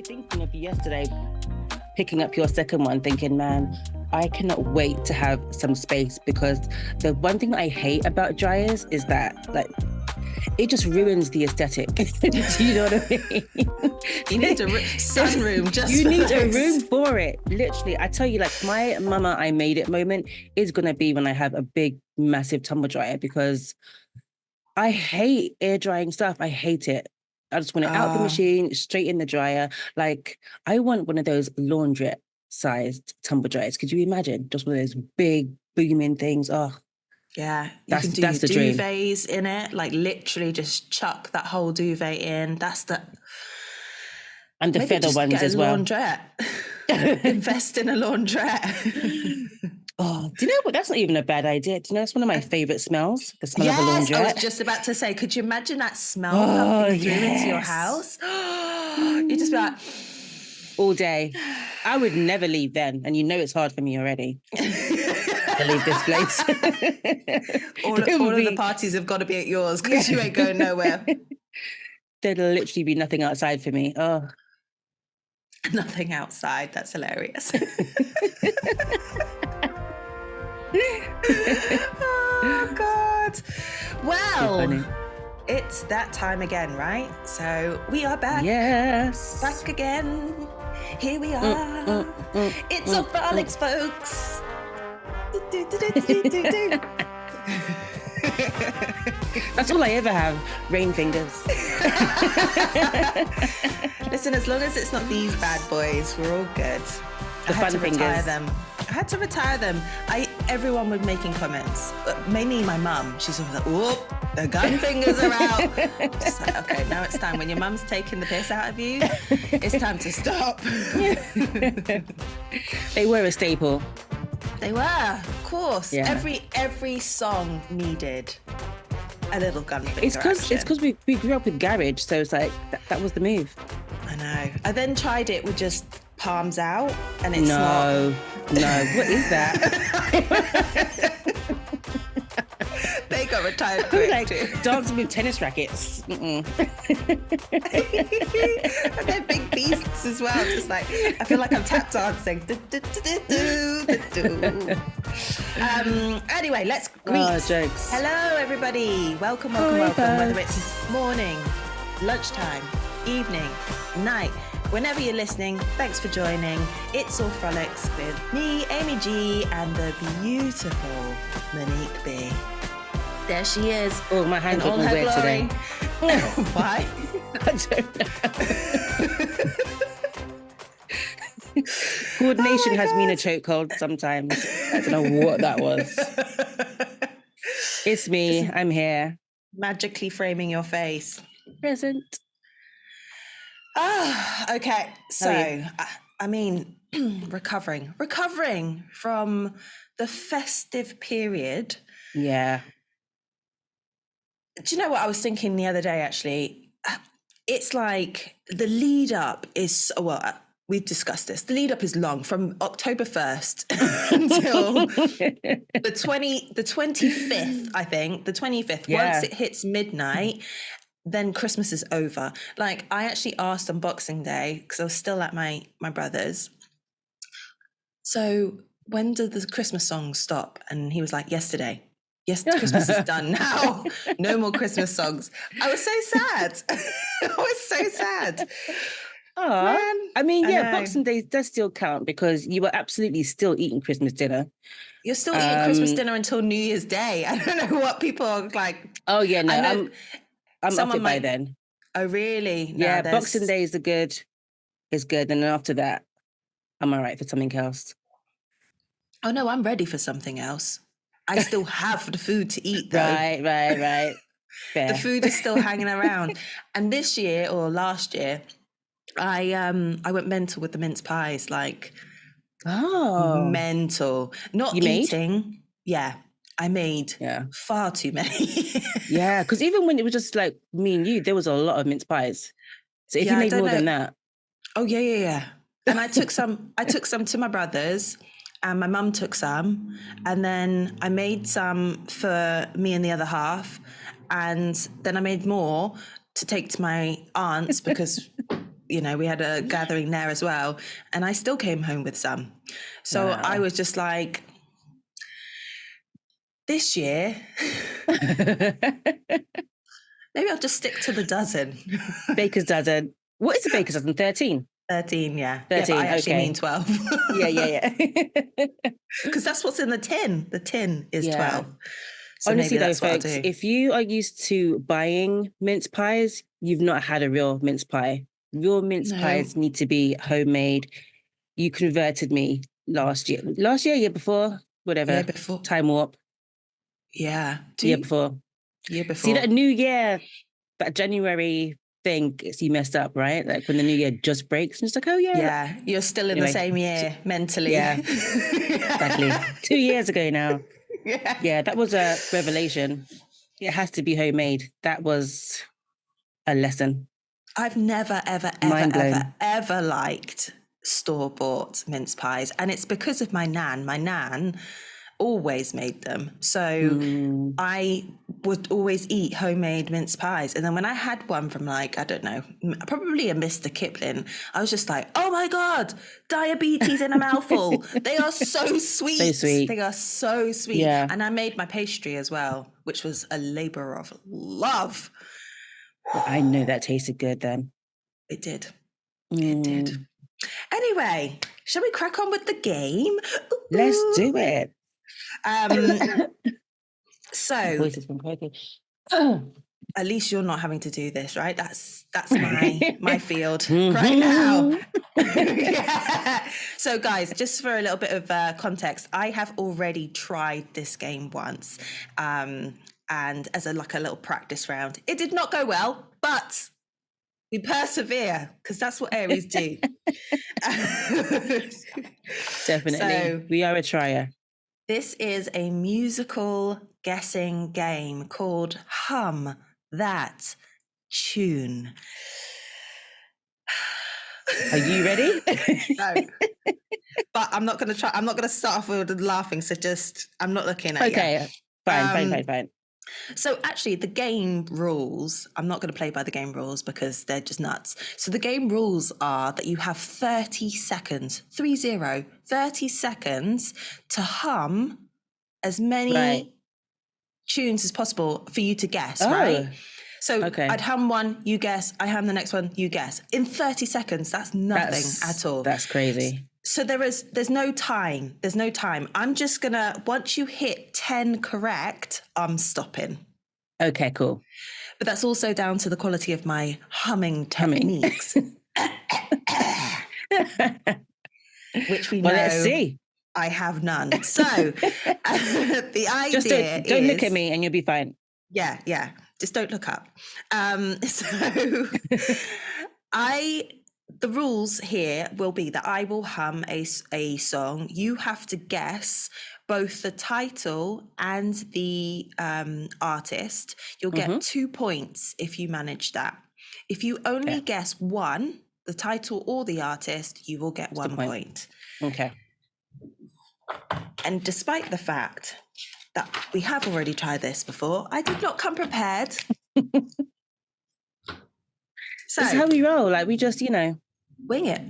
thinking of you yesterday, picking up your second one, thinking, man, I cannot wait to have some space, because the one thing that I hate about dryers is that, like, it just ruins the aesthetic. Do you know what I mean? You need a sunroom just You for need a this. room for it. Literally, I tell you, like, my mama, I made it moment is going to be when I have a big, massive tumble dryer, because I hate air drying stuff. I hate it. I just want it out the machine, straight in the dryer. Like, I want one of those laundrette-sized tumble dryers. Could you imagine? Just one of those big, booming things. Oh, yeah. You can do your duvets in it. Like, literally just chuck that whole duvet in. That's the... And the feather ones as well. Laundrette. Invest in a laundrette. Oh, do you know what? That's not even a bad idea. Do you know, it's one of my favourite smells, the smell of a laundrette. I was just about to say, could you imagine that smell pumping through into your house? You just be like... all day. I would never leave then. And you know it's hard for me already to leave this place. all of the parties have got to be at yours, because you ain't going nowhere. There'd literally be nothing outside for me. Oh, nothing outside. That's hilarious. Oh, God. Well, it's that time again, right? So we are back. Yes. Back again. Here we are. It's all Frolics, folks. That's all I ever have. Rain fingers. Listen, as long as it's not these bad boys, we're all good. I had to retire them. Everyone was making comments, but mainly my mum. She's always like, "Whoop, the gun fingers are out." Just like, okay, now it's time. When your mum's taking the piss out of you, it's time to stop. They were a staple. They were, of course. Yeah. Every song needed a little gun finger action. It's because we grew up with garage, so it's like that was the move. I know. I then tried it with just palms out, and it's No, what is that? They got retired quick. Like dancing with tennis rackets. And they're big beasts as well. Just like, I feel like I'm tap dancing. Anyway, let's greet. Oh, jokes. Hello, everybody. Welcome. Whether it's morning, lunchtime, evening, night, whenever you're listening, thanks for joining. It's all Frolics with me, Amy G, and the beautiful Monique B. There she is. Oh, my hands look weird today. Why? I don't know. Coordination has me in a chokehold sometimes. I don't know what that was. It's me. I'm here. Magically framing your face. Present. Okay. So, I mean, recovering from the festive period. Yeah. Do you know what I was thinking the other day, actually? It's like the lead up is, well, we've discussed this. The lead up is long, from October 1st until the 25th, I think. The 25th. Yeah. Once it hits midnight, then Christmas is over. Like, I actually asked on Boxing Day, because I was still at my brother's, so when did the Christmas songs stop? And he was like, yesterday. Yes, Christmas is done now. No more Christmas songs. I was so sad. Oh, I mean, yeah, Boxing Day does still count, because you were absolutely still eating Christmas dinner. You're still eating Christmas dinner until New Year's Day. I don't know what people are like. Oh, yeah, no, I'm off it by then. Oh, really? No, yeah, Boxing Day is good. And then after that, I'm all right for something else. Oh, no, I'm ready for something else. I still have the food to eat, though. Right. Fair. The food is still hanging around. And this year, or last year, I went mental with the mince pies. Like, mental. Not eating. Made? Yeah, I made far too many. Yeah, because even when it was just like me and you, there was a lot of mince pies. So if you made more than that. Oh, yeah. And I took some to my brother's. And my mum took some, and then I made some for me and the other half, and then I made more to take to my aunt's, because we had a gathering there as well, and I still came home with some. So Wow. I was just like, this year, maybe I'll just stick to the dozen. Baker's dozen. What is a baker's dozen? 13? 13, yeah. 13, yeah, but I actually okay. mean 12. Yeah. Because that's what's in the tin. The tin is 12. So honestly, maybe though, that's what I'll folks, do. if you are used to buying mince pies, you've not had a real mince pie. Real mince pies need to be homemade. You converted me last year, year before, whatever. Year before. Time warp. Yeah. Year before. See, that new year, that January thing, you messed up, right? Like when the new year just breaks, and it's like, oh yeah. Yeah, you're still in the same year mentally. Yeah, exactly. 2 years ago now. Yeah, that was a revelation. It has to be homemade. That was a lesson. I've never, ever liked store-bought mince pies. And it's because of my nan. My nan always made them. So I would always eat homemade mince pies. And then when I had one from like, I don't know, probably a Mr. Kipling, I was just like, oh my God, diabetes in a mouthful. They are so sweet. So sweet. They are so sweet. Yeah. And I made my pastry as well, which was a labor of love. Well, I know that tasted good then. It did. It did. Anyway, shall we crack on with the game? Let's do it. So my voice has been crazy. At least you're not having to do this, right? That's my field right now. Yeah. So guys, just for a little bit of context, I have already tried this game once, and as a little practice round. It did not go well, but we persevere because that's what Aries do. Definitely. So, we are a trier. This is a musical guessing game called Hum That Tune. Are you ready? No. But I'm not going to start off with laughing. So I'm not looking at you. Okay. Fine. So actually the game rules, I'm not going to play by the game rules because they're just nuts. So the game rules are that you have 30 seconds, 30 seconds to hum as many tunes as possible for you to guess, right? So I'd hum one, you guess, I hum the next one, you guess. In 30 seconds, that's nothing at all. That's crazy. So there's no time. There's no time. I'm just gonna, once you hit 10 correct, I'm stopping. Okay, cool. But that's also down to the quality of my humming techniques. Which we know. Well, let's see. I have none. So the idea just don't look at me and you'll be fine. Yeah. Just don't look up. The rules here will be that I will hum a song. You have to guess both the title and the artist. You'll get 2 points if you manage that. If you only guess one, the title or the artist, you will get 1 point. Okay. And despite the fact that we have already tried this before, I did not come prepared. So this is how we roll. Like we just, wing it.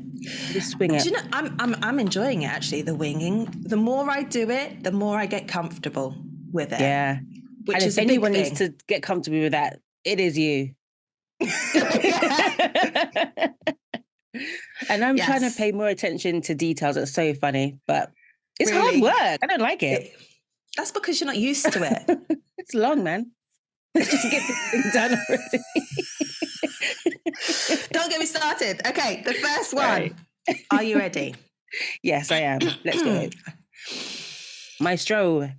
Just swing it. Do you know, I'm enjoying it actually, the winging. The more I do it, the more I get comfortable with it. Yeah. Which and is if anyone needs to get comfortable with that, it is you. And I'm trying to pay more attention to details. It's so funny, but it's hard work. I don't like it. That's because you're not used to it. It's long, man. Let's just get this thing done already. Don't get me started. Okay, the first one. Right. Are you ready? Yes, I am. Let's go. Maestro.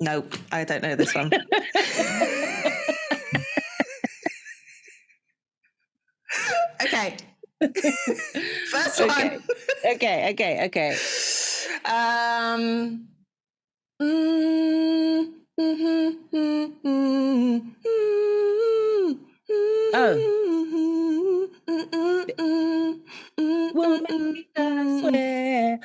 Nope, I don't know this one. Okay. First one. Okay. Woman, I swear.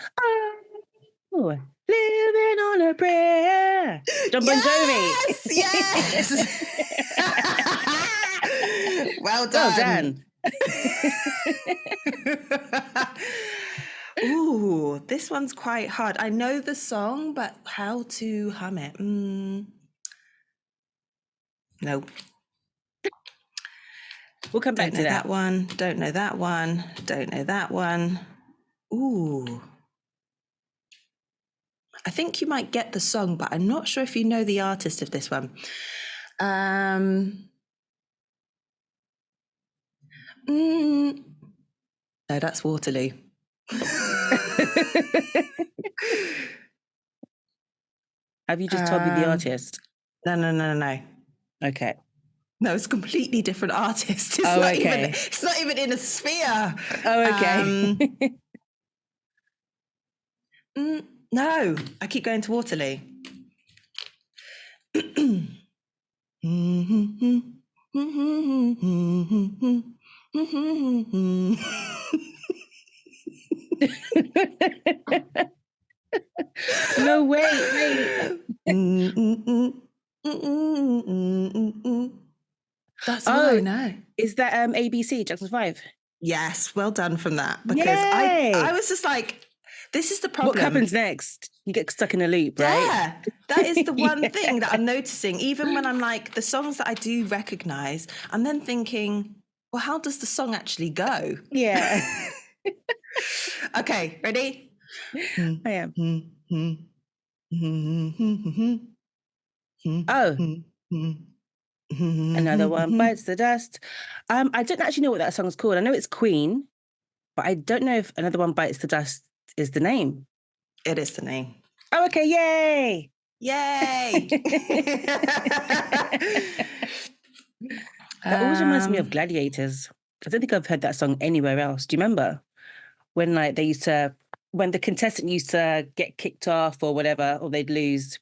Oh, living on a prayer. John Bon Jovi. Yes. Well Well done. Ooh, this one's quite hard. I know the song, but how to hum it? No. We'll come back Don't to know that. that one. Don't know that one. Don't know that one. Ooh. I think you might get the song, but I'm not sure if you know the artist of this one. No, that's Waterloo. Have you just told me the artist? No. Okay. No, it's a completely different artist. It's Oh, not okay. it's not even in a sphere. Oh, okay. No, I keep going to Waterloo. No, wait. That's all I know. Is that ABC, Jackson 5? Yes, well done from that. Because Yay! I was just like, this is the problem. What happens next? You get stuck in a loop, right? Yeah, that is the one thing that I'm noticing. Even when I'm like, the songs that I do recognize, I'm then thinking, well, how does the song actually go? Yeah. Okay, ready? I am. Oh. Another one bites the dust. I don't actually know what that song's called. I know it's Queen, but I don't know if Another One Bites the Dust is the name. It is the name. Oh, okay. Yay! Yay! That always reminds me of Gladiators. I don't think I've heard that song anywhere else. Do you remember when when the contestant used to get kicked off or whatever, or they'd lose,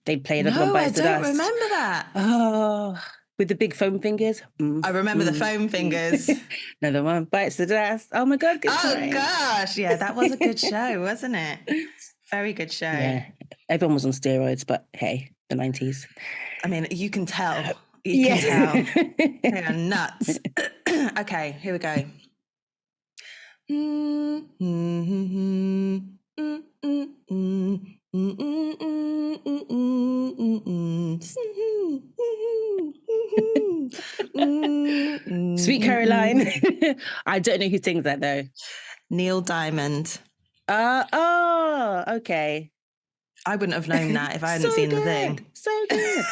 they'd play Another One Bites the Dust? I don't remember that. Oh, with the big foam fingers. I remember the foam fingers. Another One Bites the Dust. Oh my God, good time. Oh gosh, yeah, that was a good show, wasn't it? Very good show. Yeah, everyone was on steroids, but hey, the 90s. I mean, you can tell. You can tell. They are nuts. Okay, here we go. Sweet Caroline. I don't know who sings that though. Neil Diamond. Oh, okay. I wouldn't have known that if I hadn't seen the thing. So good.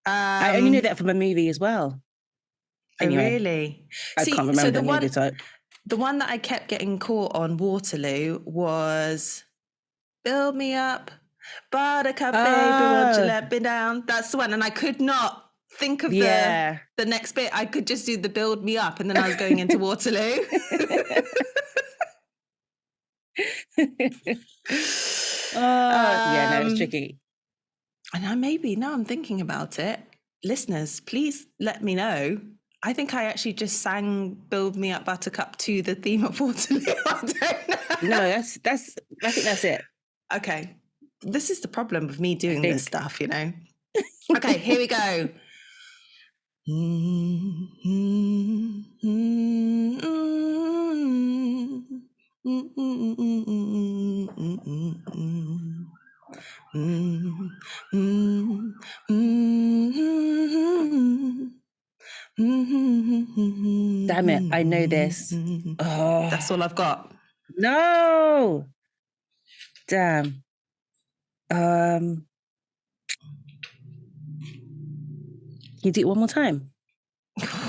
I only know that from a movie as well. Anyway, really? I can't remember the movie. The one that I kept getting caught on Waterloo was Build Me Up, Buttercup, baby, won't you let me down? That's the one. And I could not think of the next bit. I could just do the Build Me Up, and then I was going into Waterloo. Yeah, no, it's tricky. And now I'm thinking about it. Listeners, please let me know. I think I actually just sang Build Me Up Buttercup to the theme of Waterloo. I don't know. No, I think that's it. Okay. This is the problem with me doing this stuff, you know. Okay, here we go. Damn it, I know this. Oh, that's all I've got. No. Damn. Can you do it one more time?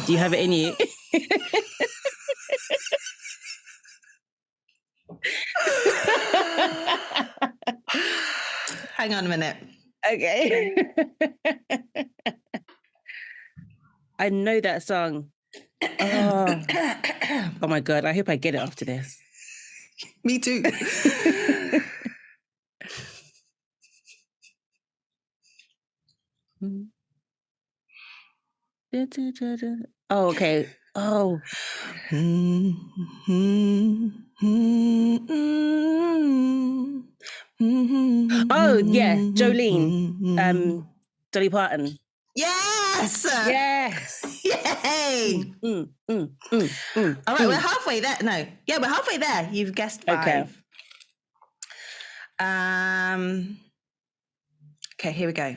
Do you have it in you? Hang on a minute. Okay. I know that song. Oh my God, I hope I get it after this. Me too. Oh, okay. Oh. Oh, yeah, Jolene. Dolly Parton. Yes! Yes. Yay! All right, we're halfway there. No, yeah, we're halfway there. You've guessed 5. Okay. Okay, here we go.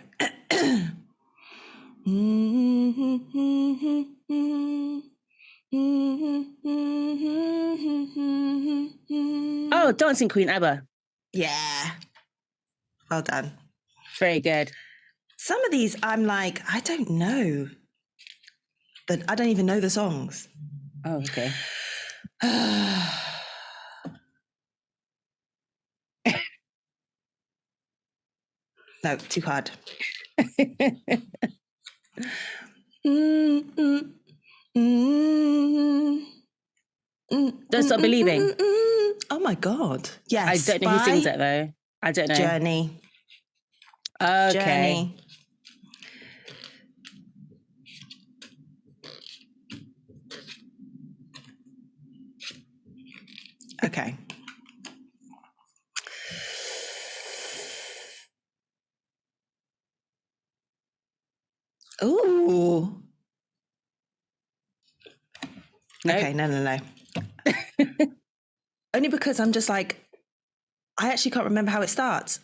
Oh, Dancing Queen, ABBA. Yeah. Well done. Very good. Some of these, I'm like, I don't know. I don't even know the songs. Oh, okay. No, too hard. Don't Stop Believing. Oh my God. Yes. I don't know who sings it though. I don't know. Journey. Okay. Journey. Okay. Ooh. Nope. Okay, no. Only because I'm just like, I actually can't remember how it starts.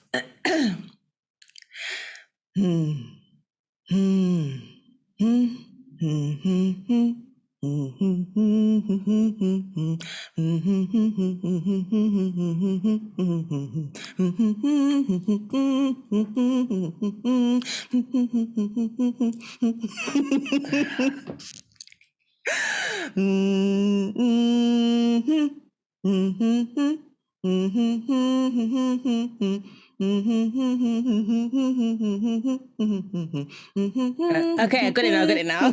Okay, I got it now.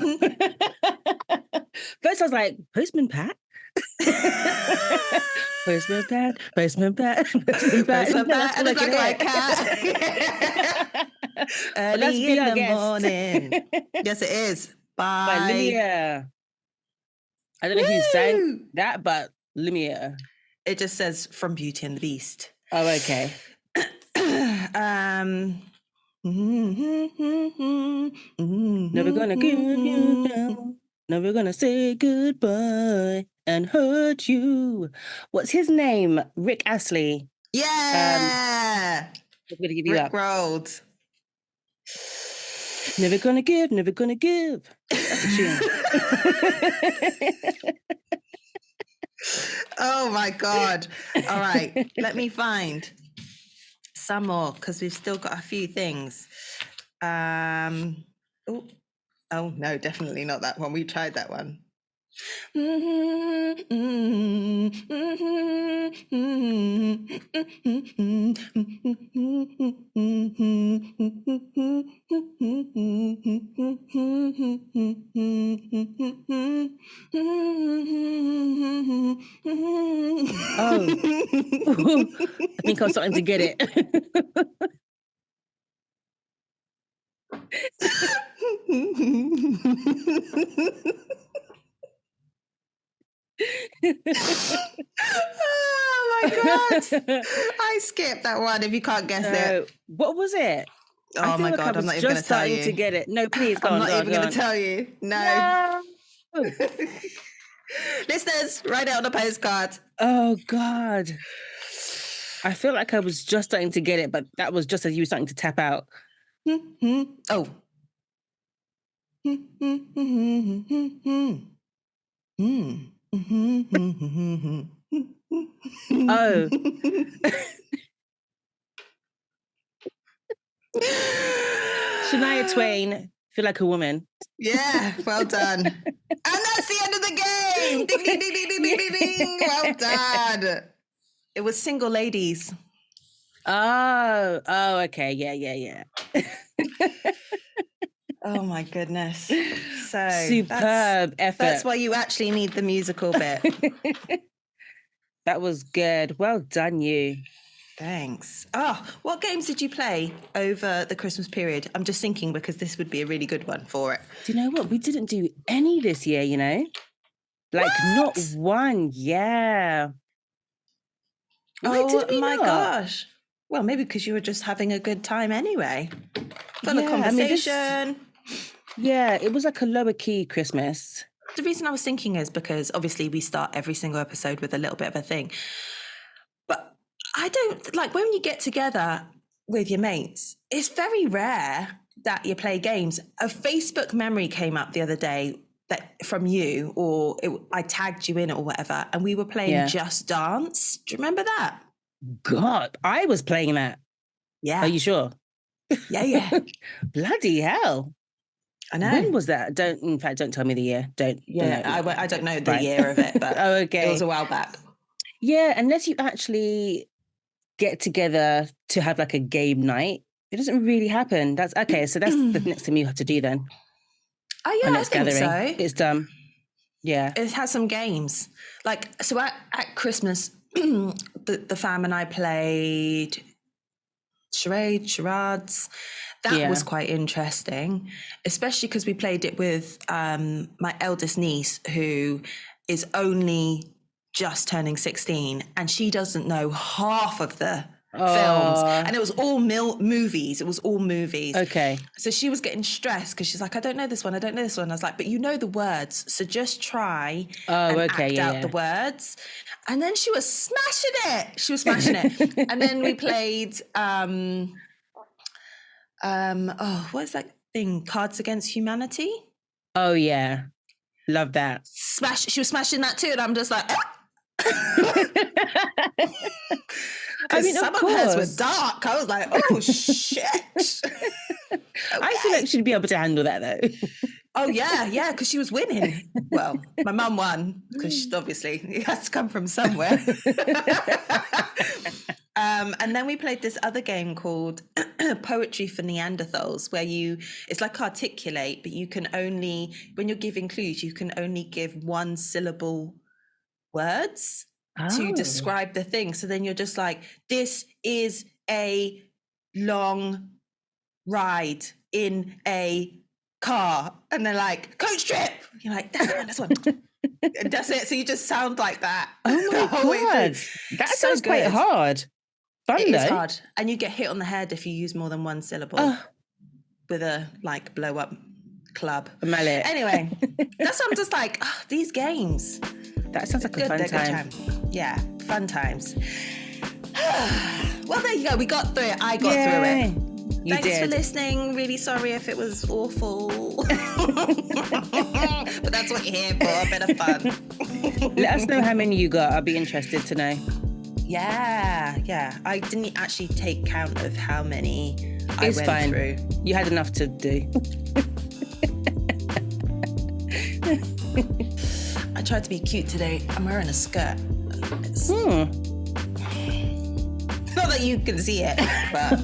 First I was like, Postman Pat? Postman Pat, Postman Pat, Postman Pat. Postman Pat and a black cat. Early in the morning. Yes, it is. By Lumiere. I don't know who sang that, but Lumiere. It just says from Beauty and the Beast. Oh, okay. Never gonna give you down. Never gonna say goodbye and hurt you. What's his name? Rick Astley. Yeah. I'm gonna give you Rick up. Rolled. Never gonna give, never gonna give. That's a tune. Oh my God. All right. Let me find some more because we've still got a few things. Oh no, definitely not that one. We tried that one. Oh, I think I was starting to get it. Oh my God. I skipped that one if you can't guess it. What was it? Oh my God, I'm not even going to tell you. To get it. No, please, I'm not even going to tell you. No. Listeners, write it on a postcard. Oh God. I feel like I was just starting to get it, but that was just as you were starting to tap out. Oh. Oh. Shania Twain, Feel Like a Woman. Yeah, well done. And that's the end of the game. Ding, ding, ding, ding, ding, ding, ding, ding. Well done. It was Single Ladies. Oh, okay. Yeah. Oh my goodness. So superb effort. That's why you actually need the musical bit. That was good. Well done, you. Thanks. Oh, what games did you play over the Christmas period? I'm just thinking because this would be a really good one for it. Do you know what? We didn't do any this year, you know? Like, what? Not one. Yeah. Why did we not? Gosh. Well, maybe because you were just having a good time anyway. Full of Yeah, I mean, conversation. yeah, it was like a lower key Christmas. The reason I was thinking is because obviously we start every single episode with a little bit of a thing. But I don't like when you get together with your mates, it's very rare that you play games. A Facebook memory came up the other day that from you, or I tagged you in it or whatever, and we were playing Just Dance. Do you remember that? God, I was playing that. Yeah. Are you sure? Yeah. Bloody hell. I know. When was that? In fact, don't tell me the year. Don't. Yeah, No. I don't know the year of it, but oh, okay. It was a while back. Yeah, unless you actually get together to have like a game night, it doesn't really happen. That's okay. So that's the next thing you have to do then. Oh yeah, I think gathering. So. It's done. Yeah. It has some games. Like, so at Christmas, the fam and I played charades. That was quite interesting, especially because we played it with my eldest niece, who is only just turning 16, and she doesn't know half of the films, and it was all movies. It was all movies. Okay. So she was getting stressed because she's like, I don't know this one. I don't know this one. I was like, but you know the words, so just try and act out the words. And then she was smashing it. And then we played, what's that thing? Cards Against Humanity. Oh yeah, love that. She was smashing that too, and I'm just like. I mean, some of hers were dark. I was like, oh shit. Okay. I feel like she'd be able to handle that though. Oh yeah, because she was winning. Well, my mum won because obviously it has to come from somewhere. And then we played this other game called Poetry for Neanderthals, where it's like Articulate, but you can only, when you're giving clues, you can only give one syllable words to describe the thing. So then you're just like, this is a long ride in a car, and they're like, coach trip. You're like, that's one. And that's it. So you just sound like that. Oh my god, that sounds quite hard. Fun, it is hard, and you get hit on the head if you use more than one syllable with a like blow up club. A mallet. Anyway, that's what I'm just like, these games. That sounds like a fun time. Yeah, fun times. Well, there you go. We got through it. I got through it. Thanks for listening. Really sorry if it was awful. But that's what you're here for, a bit of fun. Let us know how many you got. I'll be interested to know. Yeah. I didn't actually take count of how many I went through. You had enough to do. I tried to be cute today. I'm wearing a skirt. Not that you can see it, but...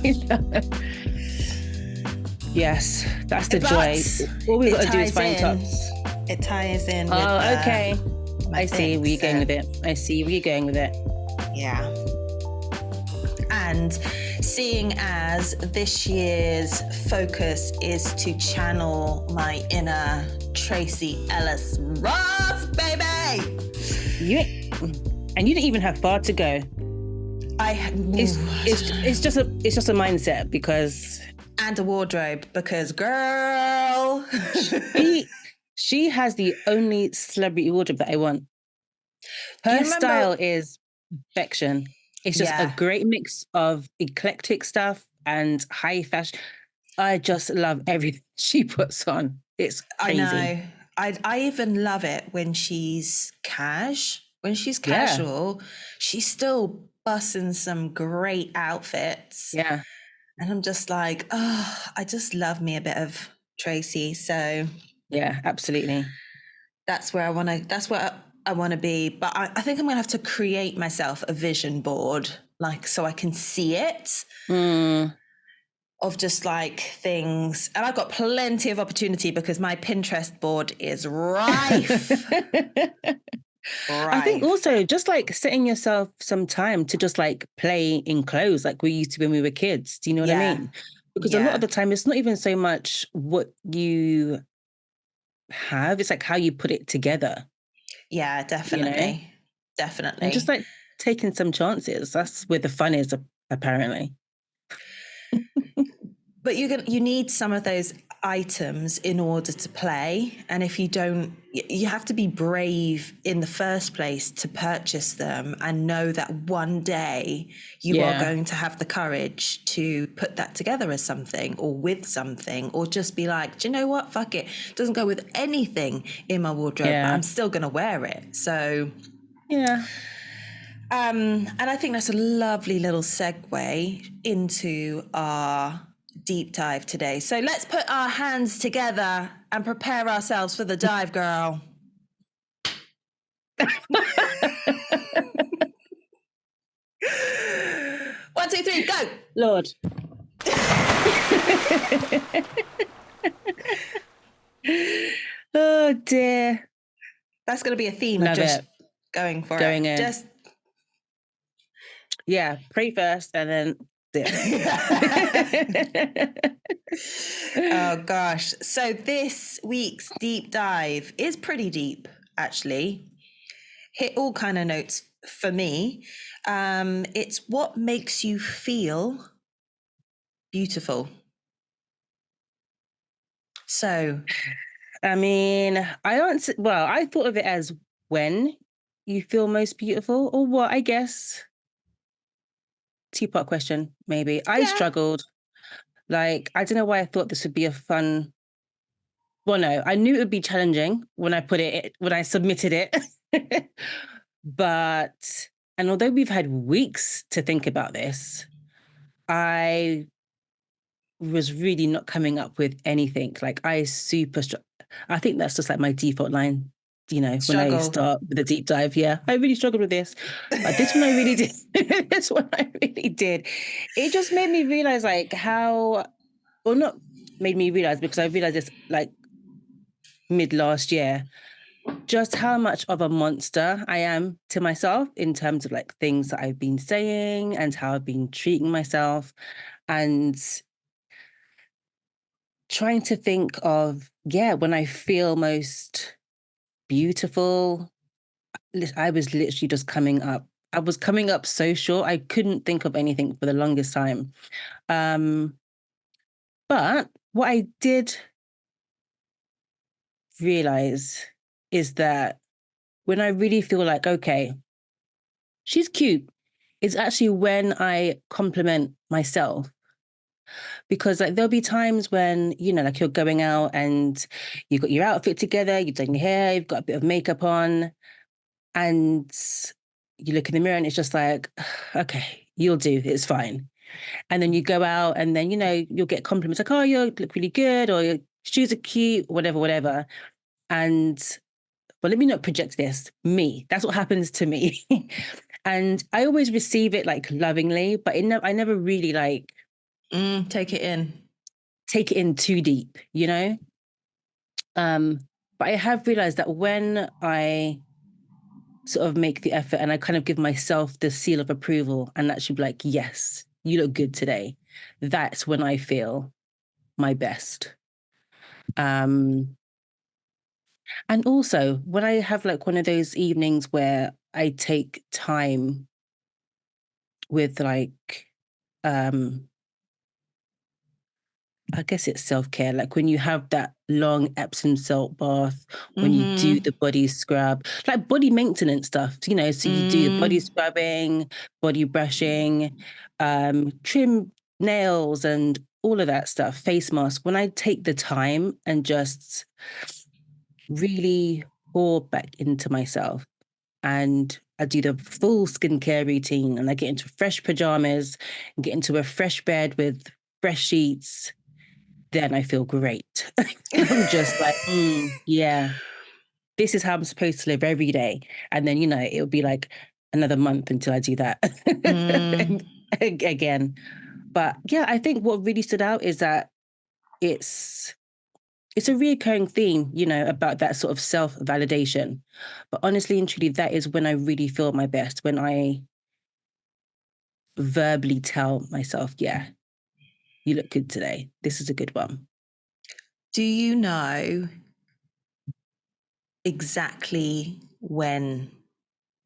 Yes, that's the joy. All we've got to do is find tops. It ties in with okay. I see where you're going with it. Yeah. And seeing as this year's focus is to channel my inner Tracy Ellis Ross, baby! And you didn't even have far to go. It's just a mindset, because... And a wardrobe, because girl... she has the only celebrity wardrobe that I want. Her style is perfection. It's just a great mix of eclectic stuff and high fashion. I just love everything she puts on. It's crazy. I know. I even love it when she's When she's casual, she's still bussing some great outfits. Yeah. And I'm just like, I just love me a bit of Tracy. So yeah, absolutely. That's where I want to be. But I think I'm going to have to create myself a vision board, like, so I can see it of just like things. And I've got plenty of opportunity because my Pinterest board is rife. I think also just like setting yourself some time to just like play in clothes like we used to when we were kids. Do you know what I mean? Because a lot of the time it's not even so much what you have, it's like how you put it together. Yeah, definitely. You know? Definitely. And just like taking some chances. That's where the fun is. apparently. But you need some of those items in order to play. And if you don't, you have to be brave in the first place to purchase them and know that one day you are going to have the courage to put that together as something or with something, or just be like, do you know what? Fuck it. Doesn't go with anything in my wardrobe, but I'm still going to wear it. So, yeah. and I think that's a lovely little segue into our deep dive today. So let's put our hands together and prepare ourselves for the dive, girl. 1, 2, 3, go. Lord. Oh dear. That's going to be a theme. Love of just it. going for Going it. in. Just pray first and then oh gosh. So this week's deep dive is pretty deep, actually. Hit all kind of notes for me. It's what makes you feel beautiful. So, I mean, I thought of it as when you feel most beautiful, or what, I guess. Two-part question, maybe. I struggled. Like, I don't know why I thought this would be a fun. Well, no, I knew it would be challenging when I submitted it. But, and although we've had weeks to think about this, I was really not coming up with anything. Like, I think that's just like my default line, when I start with a deep dive. Yeah, I really struggled with this. But this one I really did. This one I really did. It just made me realize not made me realize, because I realized this like mid last year, just how much of a monster I am to myself in terms of like things that I've been saying and how I've been treating myself, and trying to think of, when I feel most beautiful. I was literally just coming up. I was coming up so short. I couldn't think of anything for the longest time. But what I did realize is that when I really feel like, okay, she's cute, it's actually when I compliment myself. Because like there'll be times when, like you're going out and you've got your outfit together, you've done your hair, you've got a bit of makeup on, and you look in the mirror and it's just like, okay, you'll do, it's fine. And then you go out and then, you'll get compliments like, oh, you look really good, or your shoes are cute, whatever, whatever. And, well, let me not project this. Me, that's what happens to me. And I always receive it like lovingly, but I never really like take it in too deep, But I have realized that when I sort of make the effort and I kind of give myself the seal of approval and actually be like, yes, you look good today, that's when I feel my best. And also when I have like one of those evenings where I take time with like, I guess it's self-care. Like when you have that long Epsom salt bath, when you do the body scrub, like body maintenance stuff, so you do the body scrubbing, body brushing, trim nails and all of that stuff, face mask. When I take the time and just really pour back into myself, and I do the full skincare routine, and I get into fresh pajamas and get into a fresh bed with fresh sheets, then I feel great. I'm just like, yeah, this is how I'm supposed to live every day. And then, it'll be like another month until I do that again. But yeah, I think what really stood out is that it's a recurring theme, about that sort of self-validation. But honestly and truly, that is when I really feel my best, when I verbally tell myself, yeah, you look good today. This is a good one. Do you know exactly when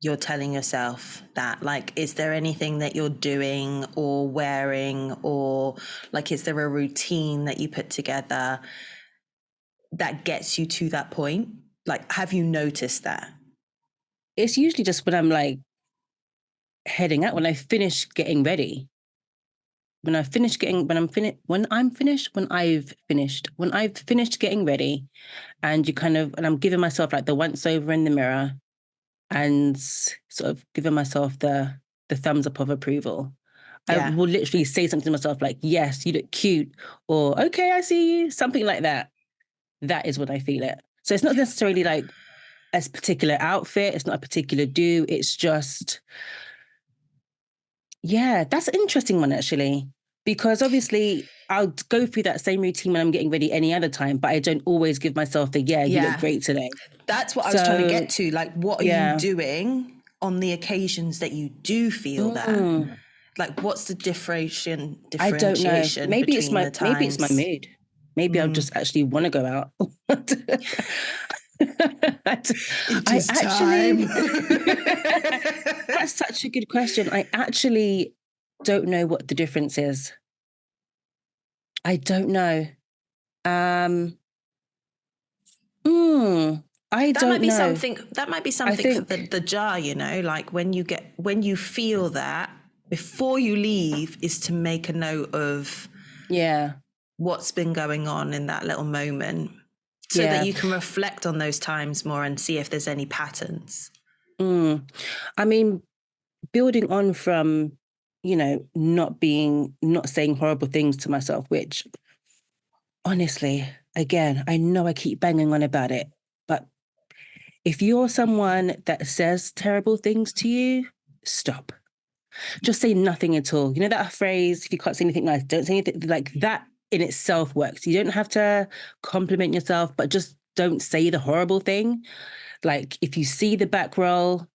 you're telling yourself that? Like, is there anything that you're doing or wearing, or like, is there a routine that you put together that gets you to that point? Like, have you noticed that? It's usually just when I'm like heading out, when I finish getting ready. When I've finished getting ready, and and I'm giving myself like the once over in the mirror, and sort of giving myself the thumbs up of approval. I Yeah. will literally say something to myself like, yes, you look cute, or okay, I see you, something like that. That is when I feel it. So it's not necessarily like a particular outfit, it's not a particular do, it's just, yeah, that's an interesting one actually. Because obviously I'll go through that same routine when I'm getting ready any other time, but I don't always give myself the, yeah, you look Yeah. great today. That's what I was trying to So, get to. Like, what are you yeah. doing on the occasions that you do feel that? Mm. Like, what's the I don't know. differentiation between the Maybe it's my times? mood. Maybe I'll just actually want to go out. It I is actually time. that's such a good question. I actually don't know what the difference is. I don't know. Um I That might don't be know. something. That might be I something for think, the jar. You know, like when you feel that before you leave, is to make a note of yeah, what's been going on in that little moment, so that yeah. you can reflect on those times more and see if there's any patterns. I mean, building on from, not saying horrible things to myself, which honestly, again, I know I keep banging on about it, but if you're someone that says terrible things to you, stop. Just say nothing at all. You know that phrase, if you can't say anything nice, don't say anything. Like that in itself works. You don't have to compliment yourself, but just don't say the horrible thing. Like if you see the back roll,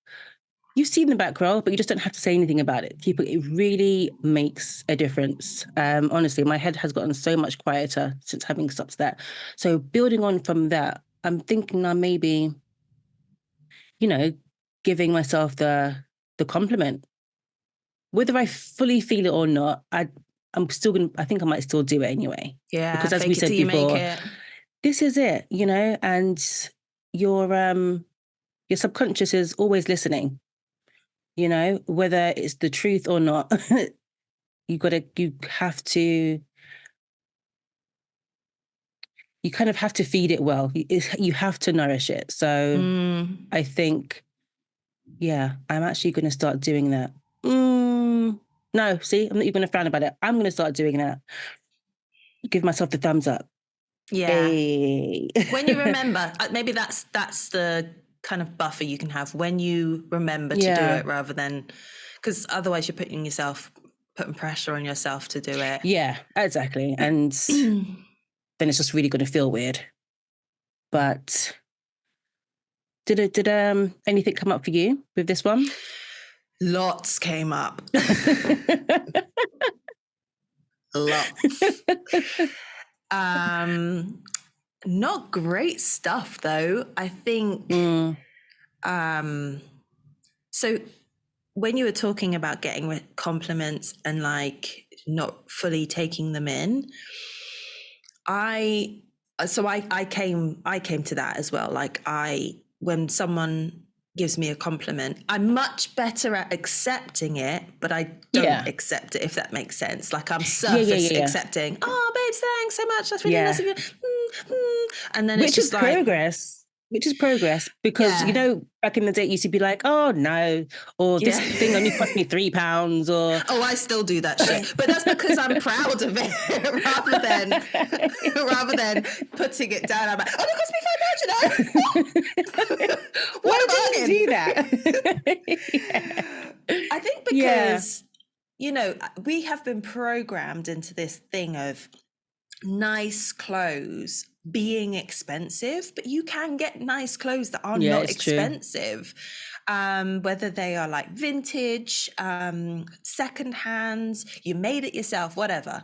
you've seen the back roll, but you just don't have to say anything about it. It really makes a difference. Honestly, my head has gotten so much quieter since having stopped that. So building on from that, I'm thinking now maybe, you know, giving myself the compliment. Whether I fully feel it or not, I think I might still do it anyway. Yeah, Because as we fake it said till you make before, it. this is it, and your subconscious is always listening, whether it's the truth or not. You have to, you kind of have to feed it well. You have to nourish it. So I think, yeah, I'm actually going to start doing that. No, see, I'm not even going to frown about it. I'm going to start doing that. Give myself the thumbs up. Yeah. Hey. When you remember, maybe that's the kind of buffer you can have when you remember to do Yeah. it, rather than, because otherwise you're putting pressure on yourself to do it. Yeah, exactly. And then it's just really going to feel weird. But did anything come up for you with this one? Lots came up. Lots. Not great stuff though. I think so when you were talking about getting compliments and like not fully taking them in, I came to that as well. Like, when someone gives me a compliment, I'm much better at accepting it, but I don't accept it, if that makes sense. Like, I'm surface accepting. Oh, babes, thanks so much. That's really nice of you. And then it's Which is just like, progress. Which is progress, because back in the day, it used to be like, oh no, or this thing only cost me £3, or oh, I still do that shit, but that's because I'm proud of it, rather than putting it down. I'm like, oh, it cost me £5, you know. Why did you do that? I think because we have been programmed into this thing of nice clothes being expensive, but you can get nice clothes that are not expensive. Whether they are like vintage, second hands, you made it yourself, whatever.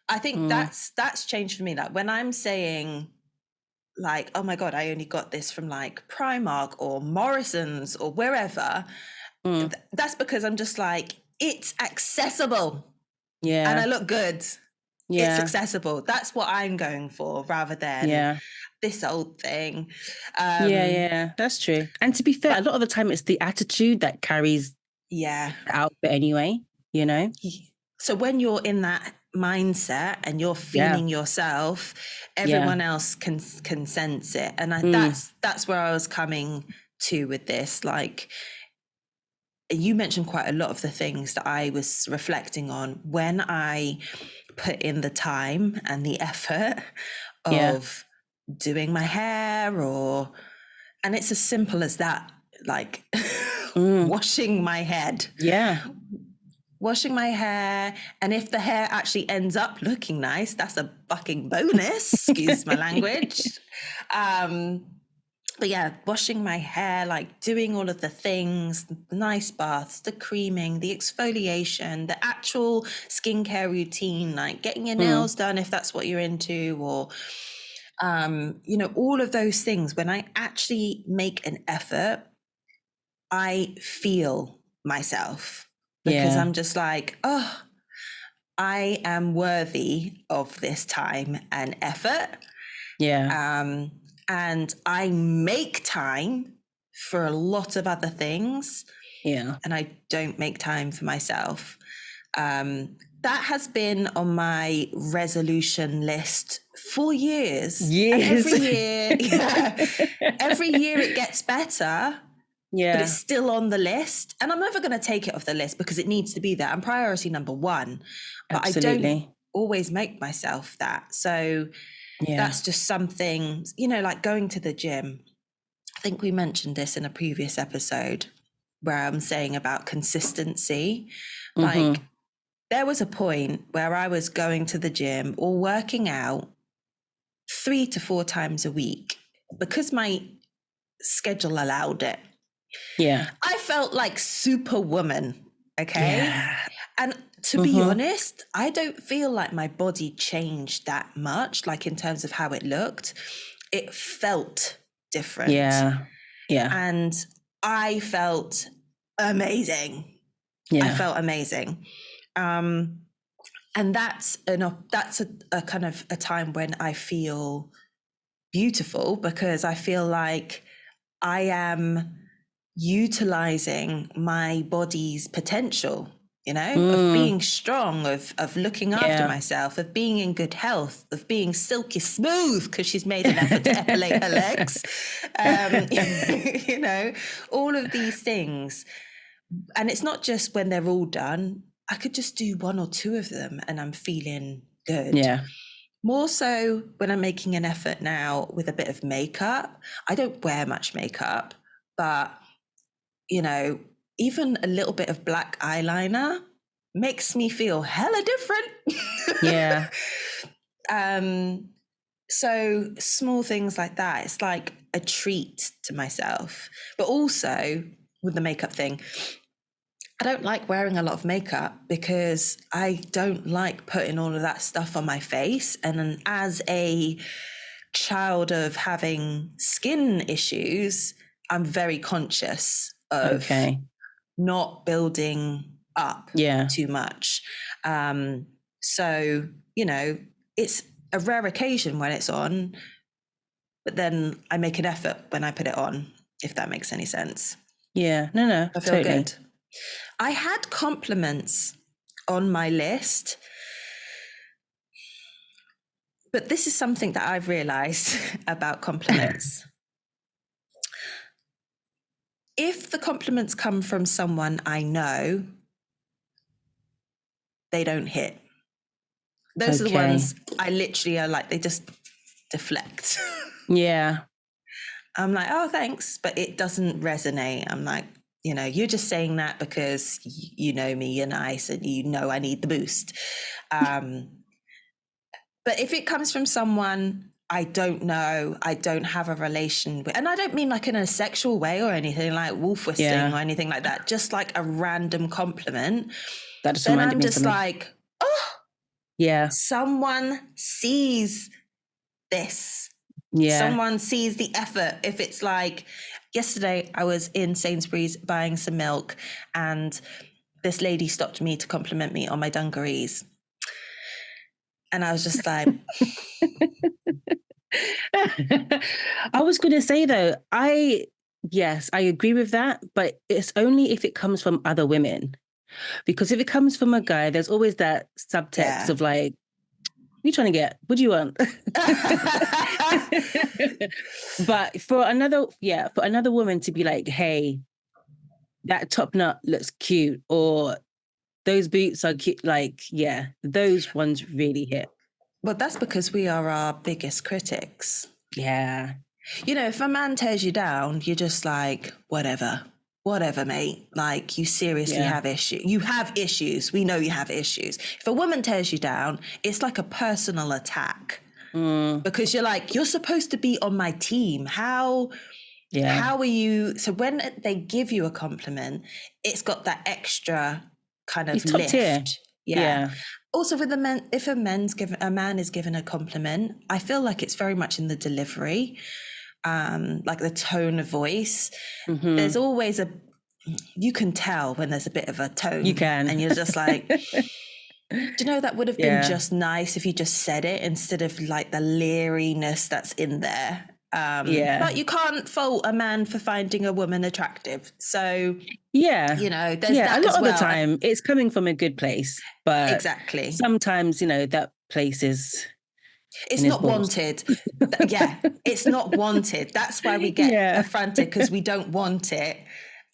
I think that's changed for me. Like, when I'm saying like, oh my God, I only got this from like Primark or Morrison's or wherever. That's because I'm just like, it's accessible. Yeah. And I look good. Yeah. It's accessible. That's what I'm going for rather than this old thing. Yeah, that's true. And to be fair, a lot of the time it's the attitude that carries the outfit anyway, you know? So when you're in that mindset and you're feeling yourself, everyone else can sense it. And that's where I was coming to with this. Like, you mentioned quite a lot of the things that I was reflecting on when I put in the time and the effort of doing my hair, and it's as simple as that, like washing my head. Washing my hair, and if the hair actually ends up looking nice, that's a fucking bonus, excuse my language. But yeah, washing my hair, like doing all of the things, the nice baths, the creaming, the exfoliation, the actual skincare routine, like getting your nails done if that's what you're into, or all of those things. When I actually make an effort, I feel myself, because I'm just like, oh, I am worthy of this time and effort. And I make time for a lot of other things. And I don't make time for myself. That has been on my resolution list for years. And every year it gets better. But it's still on the list. And I'm never going to take it off the list because it needs to be there. I'm priority number one. But I don't always make myself that. So that's just something, like going to the gym. I think we mentioned this in a previous episode where I'm saying about consistency. Like, there was a point where I was going to the gym or working out 3 to 4 times a week because my schedule allowed it. I felt like Superwoman, okay? And to be honest, I don't feel like my body changed that much, like in terms of how it looked. It felt different. And I felt amazing. I felt amazing. And that's a kind of a time when I feel beautiful, because I feel like I am utilizing my body's potential, of being strong, of looking after myself, of being in good health, of being silky smooth because she's made an effort to epilate her legs. All of these things. And it's not just when they're all done. I could just do 1 or 2 of them and I'm feeling good. More so when I'm making an effort now with a bit of makeup. I don't wear much makeup, but even a little bit of black eyeliner makes me feel hella different. So small things like that, it's like a treat to myself. But also with the makeup thing, I don't like wearing a lot of makeup because I don't like putting all of that stuff on my face. And then as a child of having skin issues, I'm very conscious of not building up too much. So, it's a rare occasion when it's on, but then I make an effort when I put it on, if that makes any sense. No, I feel good. I had compliments on my list, but this is something that I've realized about compliments. If the compliments come from someone I know, they don't hit. Those are the ones I literally are like, they just deflect. I'm like, oh, thanks, but it doesn't resonate. I'm like, you're just saying that because you know me, you're nice, and I need the boost. But if it comes from someone I don't know, I don't have a relation with, and I don't mean like in a sexual way or anything like wolf whisting or anything like that, just like a random compliment, then I'm just like, oh, someone sees this. Someone sees the effort. If it's like, yesterday I was in Sainsbury's buying some milk and this lady stopped me to compliment me on my dungarees. And I was just like... I was going to say though, yes, I agree with that, but it's only if it comes from other women. Because if it comes from a guy, there's always that subtext of like, what are you trying to get? What do you want? But for another woman to be like, hey, that top knot looks cute, or those boots are cute, like, yeah, those ones really hit. Well, that's because we are our biggest critics. Yeah. You know, if a man tears you down, you're just like, whatever, mate. Like, you seriously have issues. You have issues. We know you have issues. If a woman tears you down, it's like a personal attack. Because you're like, you're supposed to be on my team. How are you? So when they give you a compliment, it's got that extra kind of lift. Tier. Yeah. Also, with the men, if a man is given a compliment, I feel like it's very much in the delivery, like the tone of voice. There's always you can tell when there's a bit of a tone. You can. And you're just like, do you know, that would have been just nice if you just said it instead of like the leeriness that's in there. But you can't fault a man for finding a woman attractive. So, you know, there's that a lot as of well. the time it's coming from a good place, but exactly, sometimes, you know, that place is... it's not wanted. It's not wanted. That's why we get affronted, because we don't want it.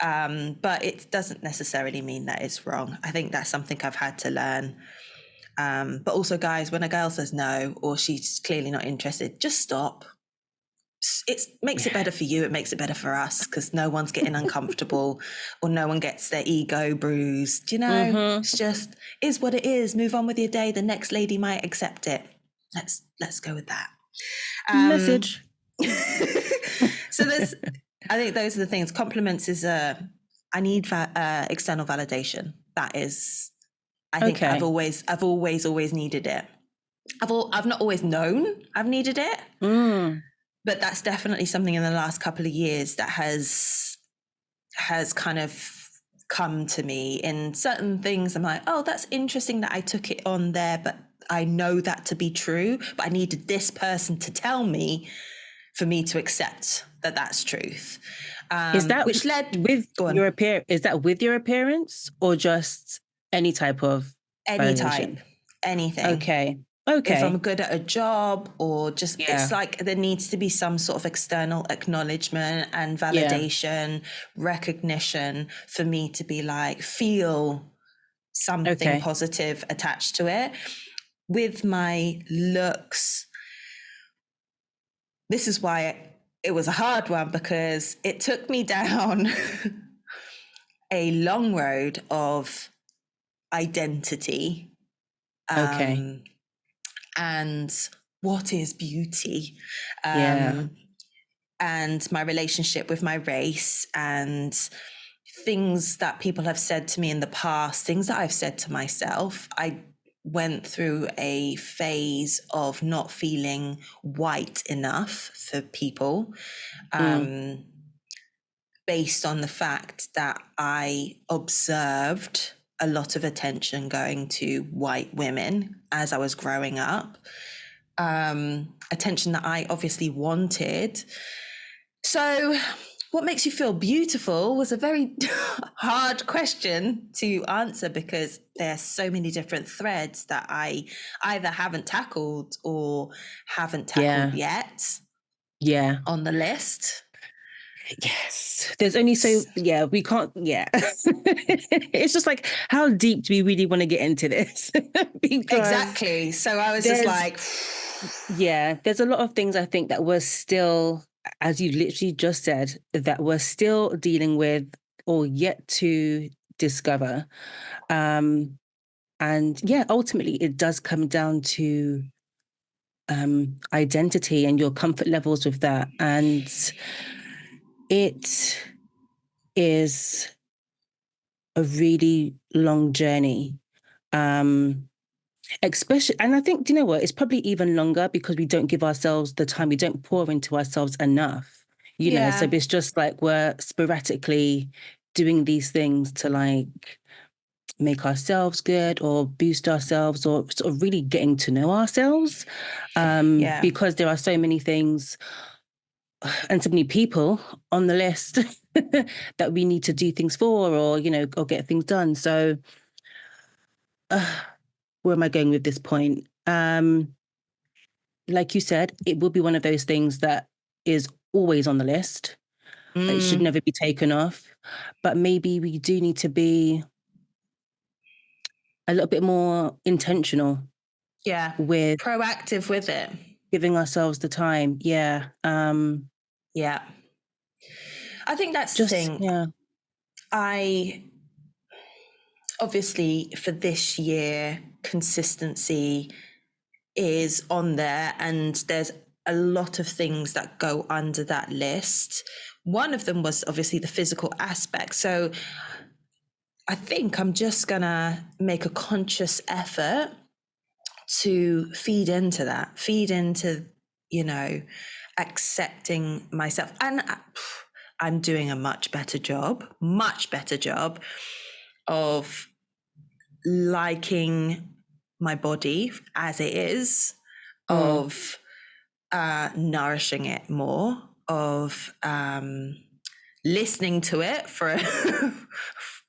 But it doesn't necessarily mean that it's wrong. I think that's something I've had to learn. But also, guys, when a girl says no, or she's clearly not interested, just stop. It makes it better for you. It makes it better for us, because no one's getting uncomfortable or no one gets their ego bruised. You know, it's just is what it is. Move on with your day. The next lady might accept it. Let's go with that. Message. So I think those are the things. Compliments is I need external validation. That is, I think I've always needed it. I've not always known I've needed it. But that's definitely something in the last couple of years that has kind of come to me in certain things. I'm like, oh, that's interesting that I took it on there, but I know that to be true. But I needed this person to tell me for me to accept that that's truth. Is that which led with your appearance? Is that with your appearance or just any type of anything? Okay. If I'm good at a job, or just it's like there needs to be some sort of external acknowledgement and validation, recognition for me to be like, feel something positive attached to it. With my looks, this is why it was a hard one, because it took me down a long road of identity. And what is beauty, and my relationship with my race, and things that people have said to me in the past, things that I've said to myself. I went through a phase of not feeling white enough for people, based on the fact that I observed a lot of attention going to white women as I was growing up, attention that I obviously wanted. So what makes you feel beautiful was a very hard question to answer, because there's so many different threads that I either haven't tackled or haven't tackled yet on the list. Yes, there's only we can't. It's just like, how deep do we really want to get into this? Exactly. So I was just like, there's a lot of things I think that we're still, as you literally just said, that we're still dealing with or yet to discover. And ultimately it does come down to identity and your comfort levels with that. And it is a really long journey. Especially, and I think, do you know what? It's probably even longer because we don't give ourselves the time. We don't pour into ourselves enough, So Yeah. it's just like we're sporadically doing these things to like make ourselves good or boost ourselves or sort of really getting to know ourselves. Yeah. Because there are so many things and so many people on the list that we need to do things for or, or get things done. So where am I going with this point? Like you said, it will be one of those things that is always on the list. It should never be taken off. But maybe we do need to be a little bit more intentional Yeah. with Proactive with it. giving ourselves the time. Yeah. Yeah. I think that's the Just, thing. yeah. I obviously for this year, consistency is on there, and there's a lot of things that go under that list. One of them was obviously the physical aspect. So I think I'm just gonna make a conscious effort to feed into that, feed into, accepting myself. And I'm doing a much better job of liking my body as it is, of nourishing it more, of listening to it for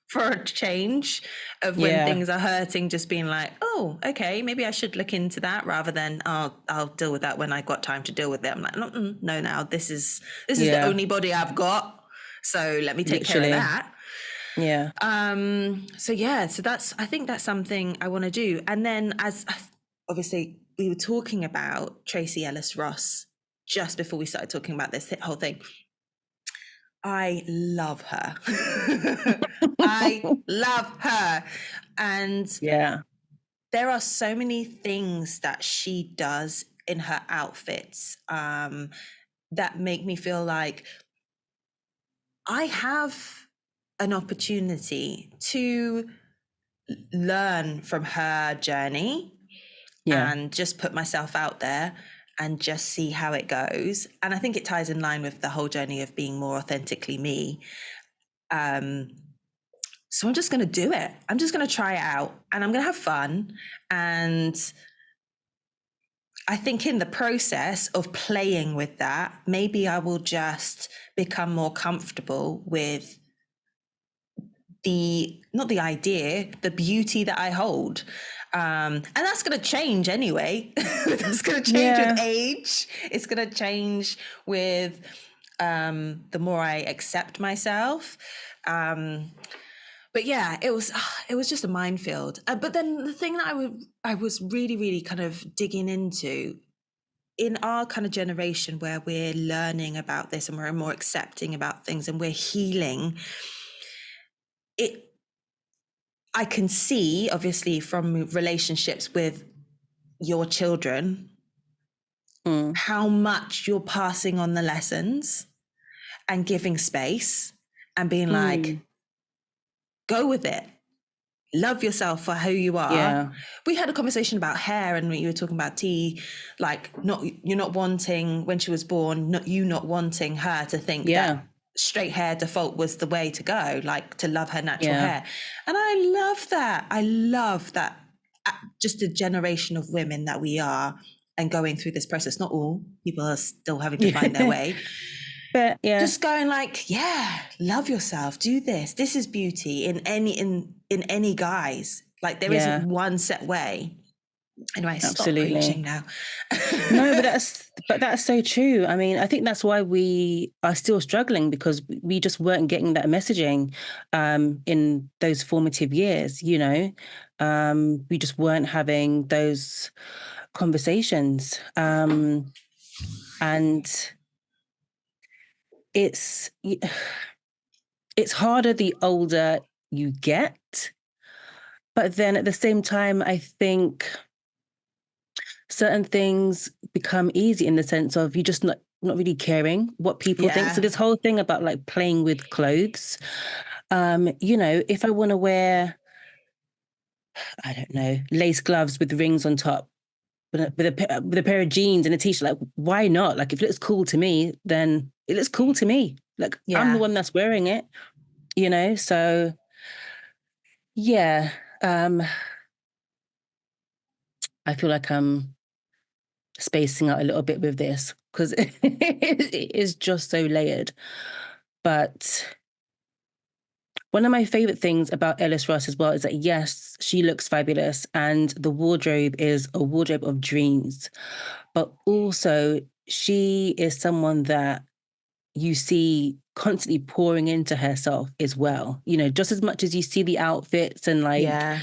for a change, of when Yeah. things are hurting, just being like, oh, okay, maybe I should look into that, rather than I'll deal with that when I got time to deal with it. I'm like, no, now this is the Yeah. only body I've got, so let me take care of Literally. that. Yeah. So that's, I think that's something I want to do. And then, as obviously we were talking about Tracy Ellis Ross just before we started talking about this whole thing, I love her. I love her. And Yeah. there are so many things that she does in her outfits that make me feel like I have an opportunity to learn from her journey Yeah. and just put myself out there and just see how it goes. And I think it ties in line with the whole journey of being more authentically me. So I'm just going to do it. I'm just going to try it out, and I'm going to have fun. And I think in the process of playing with that, maybe I will just become more comfortable with not the idea, the beauty that I hold. And that's going to change anyway. That's going to change with age. It's going to change with the more I accept myself. But yeah, it was just a minefield. But then the thing that I was really, really kind of digging into, in our kind of generation where we're learning about this and we're more accepting about things and we're healing, I can see, obviously, from relationships with your children, how much you're passing on the lessons and giving space and being like, go with it. Love yourself for who you are. Yeah. We had a conversation about hair, and you were talking about T, like you're not wanting, when she was born, not wanting her to think that straight hair default was the way to go, like to love her natural hair. And I love that. I love that, just a generation of women that we are, and going through this process. Not all people are still having to find their way. But yeah, just going like, yeah, love yourself, do this. This is beauty in any guise. Like there isn't one set way. Anyway, absolutely. Stop preaching now. No, but that's so true. I mean, I think that's why we are still struggling, because we just weren't getting that messaging in those formative years, we just weren't having those conversations. And it's harder the older you get. But then at the same time, I think certain things become easy in the sense of you just not really caring what people think. So this whole thing about like playing with clothes, if I want to wear I don't know, lace gloves with rings on top, with a pair of jeans and a t-shirt. Like, why not? Like, if it looks cool to me, then it looks cool to me. Like, I'm the Yeah. one that's wearing it, you know? So yeah, um, I feel like I'm spacing out a little bit with this because it is just so layered. But one of my favorite things about Ellis Ross as well is that, yes, she looks fabulous and the wardrobe is a wardrobe of dreams. But also, she is someone that you see constantly pouring into herself as well. You know, just as much as you see the outfits and like Yeah.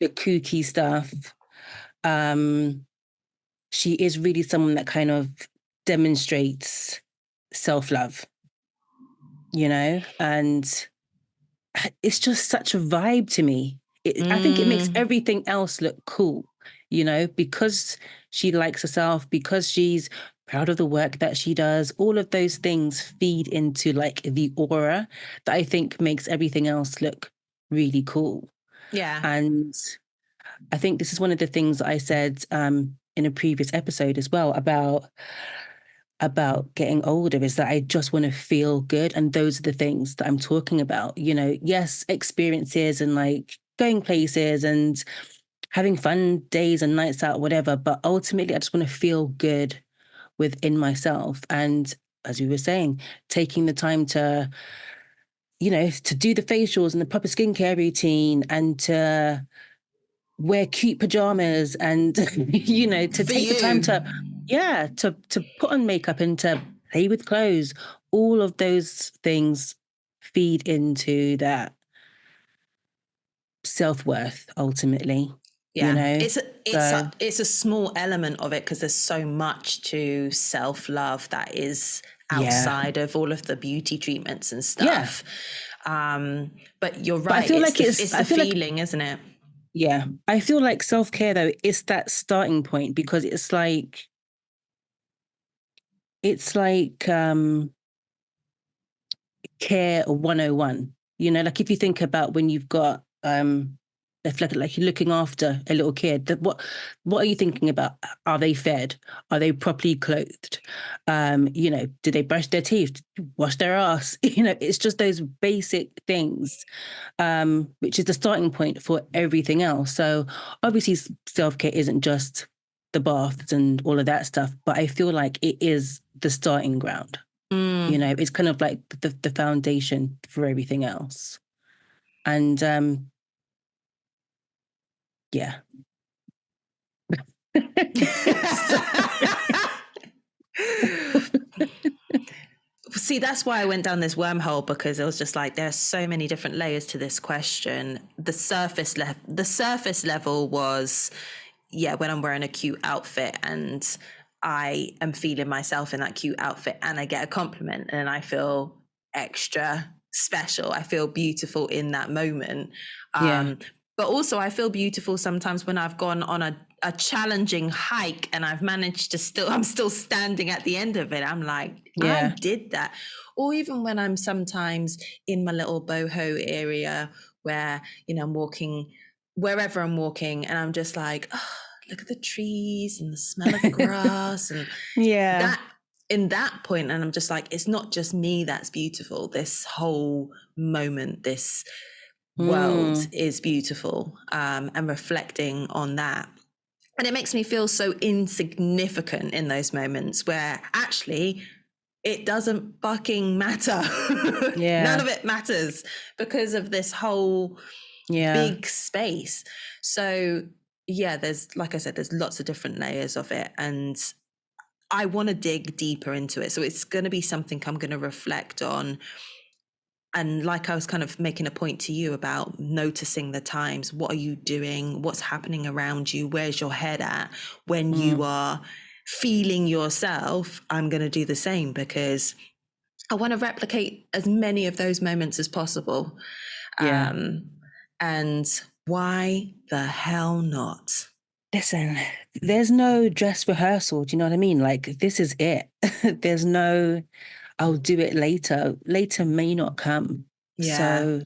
the kooky stuff, um, she is really someone that kind of demonstrates self-love, you know? And it's just such a vibe to me. I think it makes Mm. everything else look cool, you know, because she likes herself, because she's proud of the work that she does. All of those things feed into like the aura that I think makes everything else look really cool. Yeah. And I think this is one of the things I said in a previous episode as well about getting older is that I just want to feel good. And those are the things that I'm talking about. You know, yes, experiences and like going places and having fun days and nights out, whatever. But ultimately, I just want to feel good within myself. And as we were saying, taking the time to, you know, to do the facials and the proper skincare routine and to wear cute pajamas and, you know, to For take the time you. to, yeah, to put on makeup and to play with clothes. All of those things feed into that self-worth ultimately, you Yeah, know? So it's a small element of it because there's so much to self-love that is yeah. outside of all of the beauty treatments and Yeah. stuff. But you're But I right, feel like it's the I feel like, feeling, isn't it? yeah, I feel like self-care though is that starting point because it's like care 101. You know, like if you think about when you've got if like you're looking after a little kid, what are you thinking about? Are they fed? Are they properly clothed? You know, do they brush their teeth? Wash their ass? You know, it's just those basic things, which is the starting point for everything else. So obviously self-care isn't just the baths and all of that stuff, but I feel like it is the starting ground. You know, Mm. it's kind of like the foundation for everything else. And yeah. So- See, that's why I went down this wormhole because it was just like there's so many different layers to this question. The surface level was, yeah, when I'm wearing a cute outfit and I am feeling myself in that cute outfit and I get a compliment and I feel extra special. I feel beautiful in that moment. yeah. But also I feel beautiful sometimes when I've gone on a challenging hike and I've managed to I'm still standing at the end of it. I'm like, I Yeah. did that. Or even when I'm sometimes in my little boho area where, you know, I'm walking wherever I'm walking and I'm just like, oh, look at the trees and the smell of the grass and Yeah. that in that point, and I'm just like, it's not just me that's beautiful. This whole moment, this world Mm. is beautiful, and reflecting on that. And it makes me feel so insignificant in those moments where actually it doesn't fucking matter. None Yeah. of it matters because of this whole Yeah. big space. So, yeah, there's, like I said, there's lots of different layers of it. And I want to dig deeper into it. So it's going to be something I'm going to reflect on. And like I was kind of making a point to you about noticing the times, what are you doing? What's happening around you? Where's your head at? When you Mm. are feeling yourself, I'm going to do the same because I want to replicate as many of those moments as possible. Yeah. And why the hell not? Listen, there's no dress rehearsal. Do you know what I mean? Like, this is it. There's no, I'll do it later. Later may not come. Yeah. So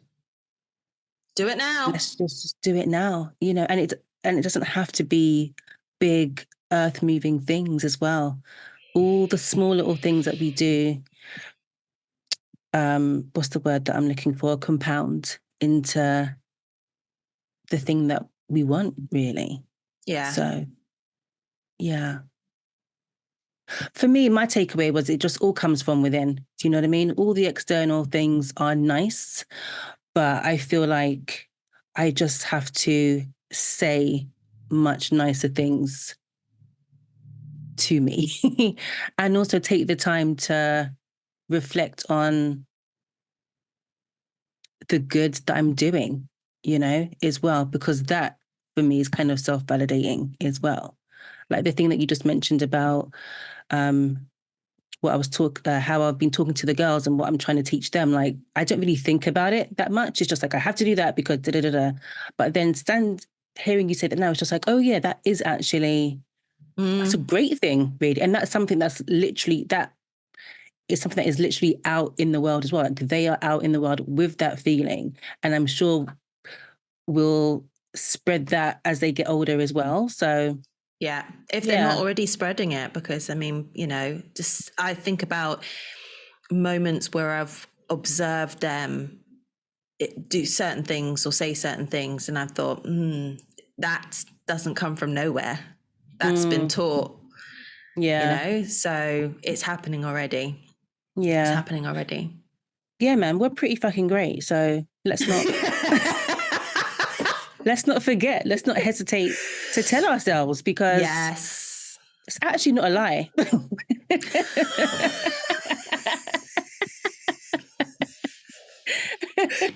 Do it now. Let's just do it now, you know, and it doesn't have to be big earth moving things as well. All the small little things that we do, what's the word that I'm looking for? Compound into the thing that we want, really. Yeah. So, yeah. For me, my takeaway was it just all comes from within. Do you know what I mean? All the external things are nice, but I feel like I just have to say much nicer things to me and also take the time to reflect on the good that I'm doing, you know, as well, because that for me is kind of self-validating as well. Like the thing that you just mentioned about what I was how I've been talking to the girls and what I'm trying to teach them. Like, I don't really think about it that much. It's just like, I have to do that because da da da da. But then hearing you say that now, it's just like, oh yeah, that is actually, that's a great thing, really. And that's something that's literally, that is something that is literally out in the world as well. Like, they are out in the world with that feeling. And I'm sure we'll spread that as they get older as well. So yeah, if they're not already spreading it, because I mean, you know, just I think about moments where I've observed them do certain things or say certain things, and I've thought, that doesn't come from nowhere. That's been taught. Yeah. You know, so it's happening already. Yeah. It's happening already. Yeah, man, we're pretty fucking great. So let's not let's not forget, let's not hesitate to tell ourselves, because it's actually not a lie.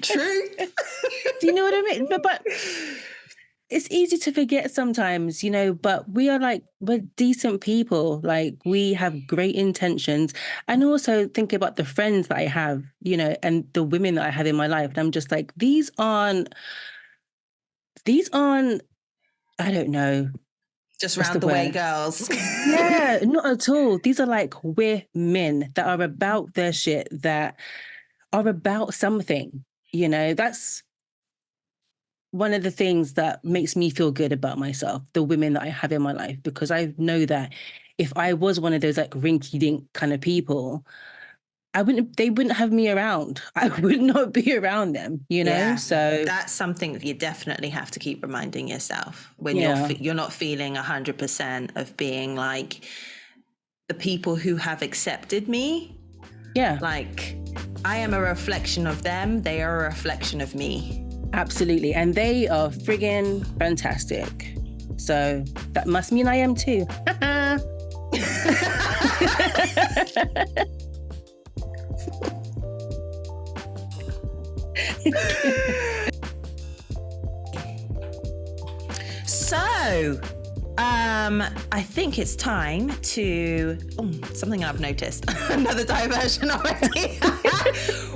True. Do you know what I mean? But it's easy to forget sometimes, you know, but we're decent people. Like, we have great intentions. And also think about the friends that I have, you know, and the women that I have in my life. And I'm just like, these aren't, I don't know. Just round the way girls. Yeah, not at all. These are like women that are about their shit, that are about something, you know. That's one of the things that makes me feel good about myself, the women that I have in my life, because I know that if I was one of those like rinky dink kind of people, they wouldn't have me around. I would not be around them, you know? Yeah, so that's something that you definitely have to keep reminding yourself when you're not feeling 100% of being like, the people who have accepted me. Yeah. Like, I am a reflection of them. They are a reflection of me. Absolutely. And they are friggin' fantastic. So that must mean I am too. So, I think it's time to something I've noticed. Another diversion already.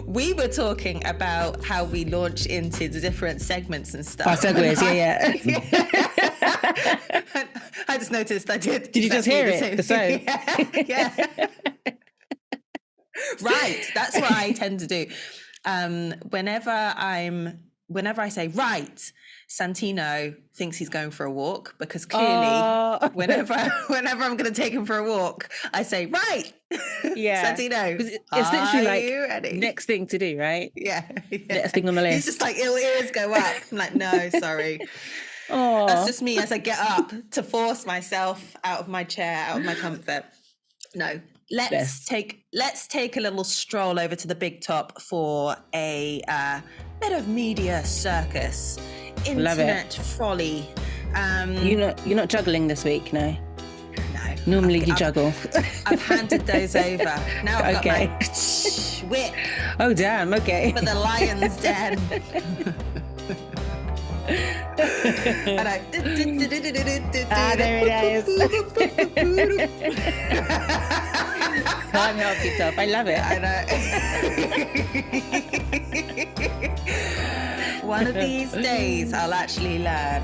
We were talking about how we launch into the different segments and stuff. Our segues, yeah. I just noticed I did. Did you just hear it? Yeah. Right. That's what I tend to do. Whenever I say right, Santino thinks he's going for a walk, because clearly whenever I'm going to take him for a walk, I say, right. Yeah. Santino, it's literally like next thing to do, right? Yeah. Next thing on the list. He's just like, ears go up. I'm like, no, sorry. That's just me as I get up to force myself out of my chair, out of my comfort. No. Let's take a little stroll over to the big top for a bit of media circus, internet folly. You're not juggling this week, no? No. Normally you juggle. I've handed those over. Now I've got my whip. Oh damn! Okay. For the lion's den. And there it is. Can't help yourself. I love it. I know. One of these days, I'll actually learn.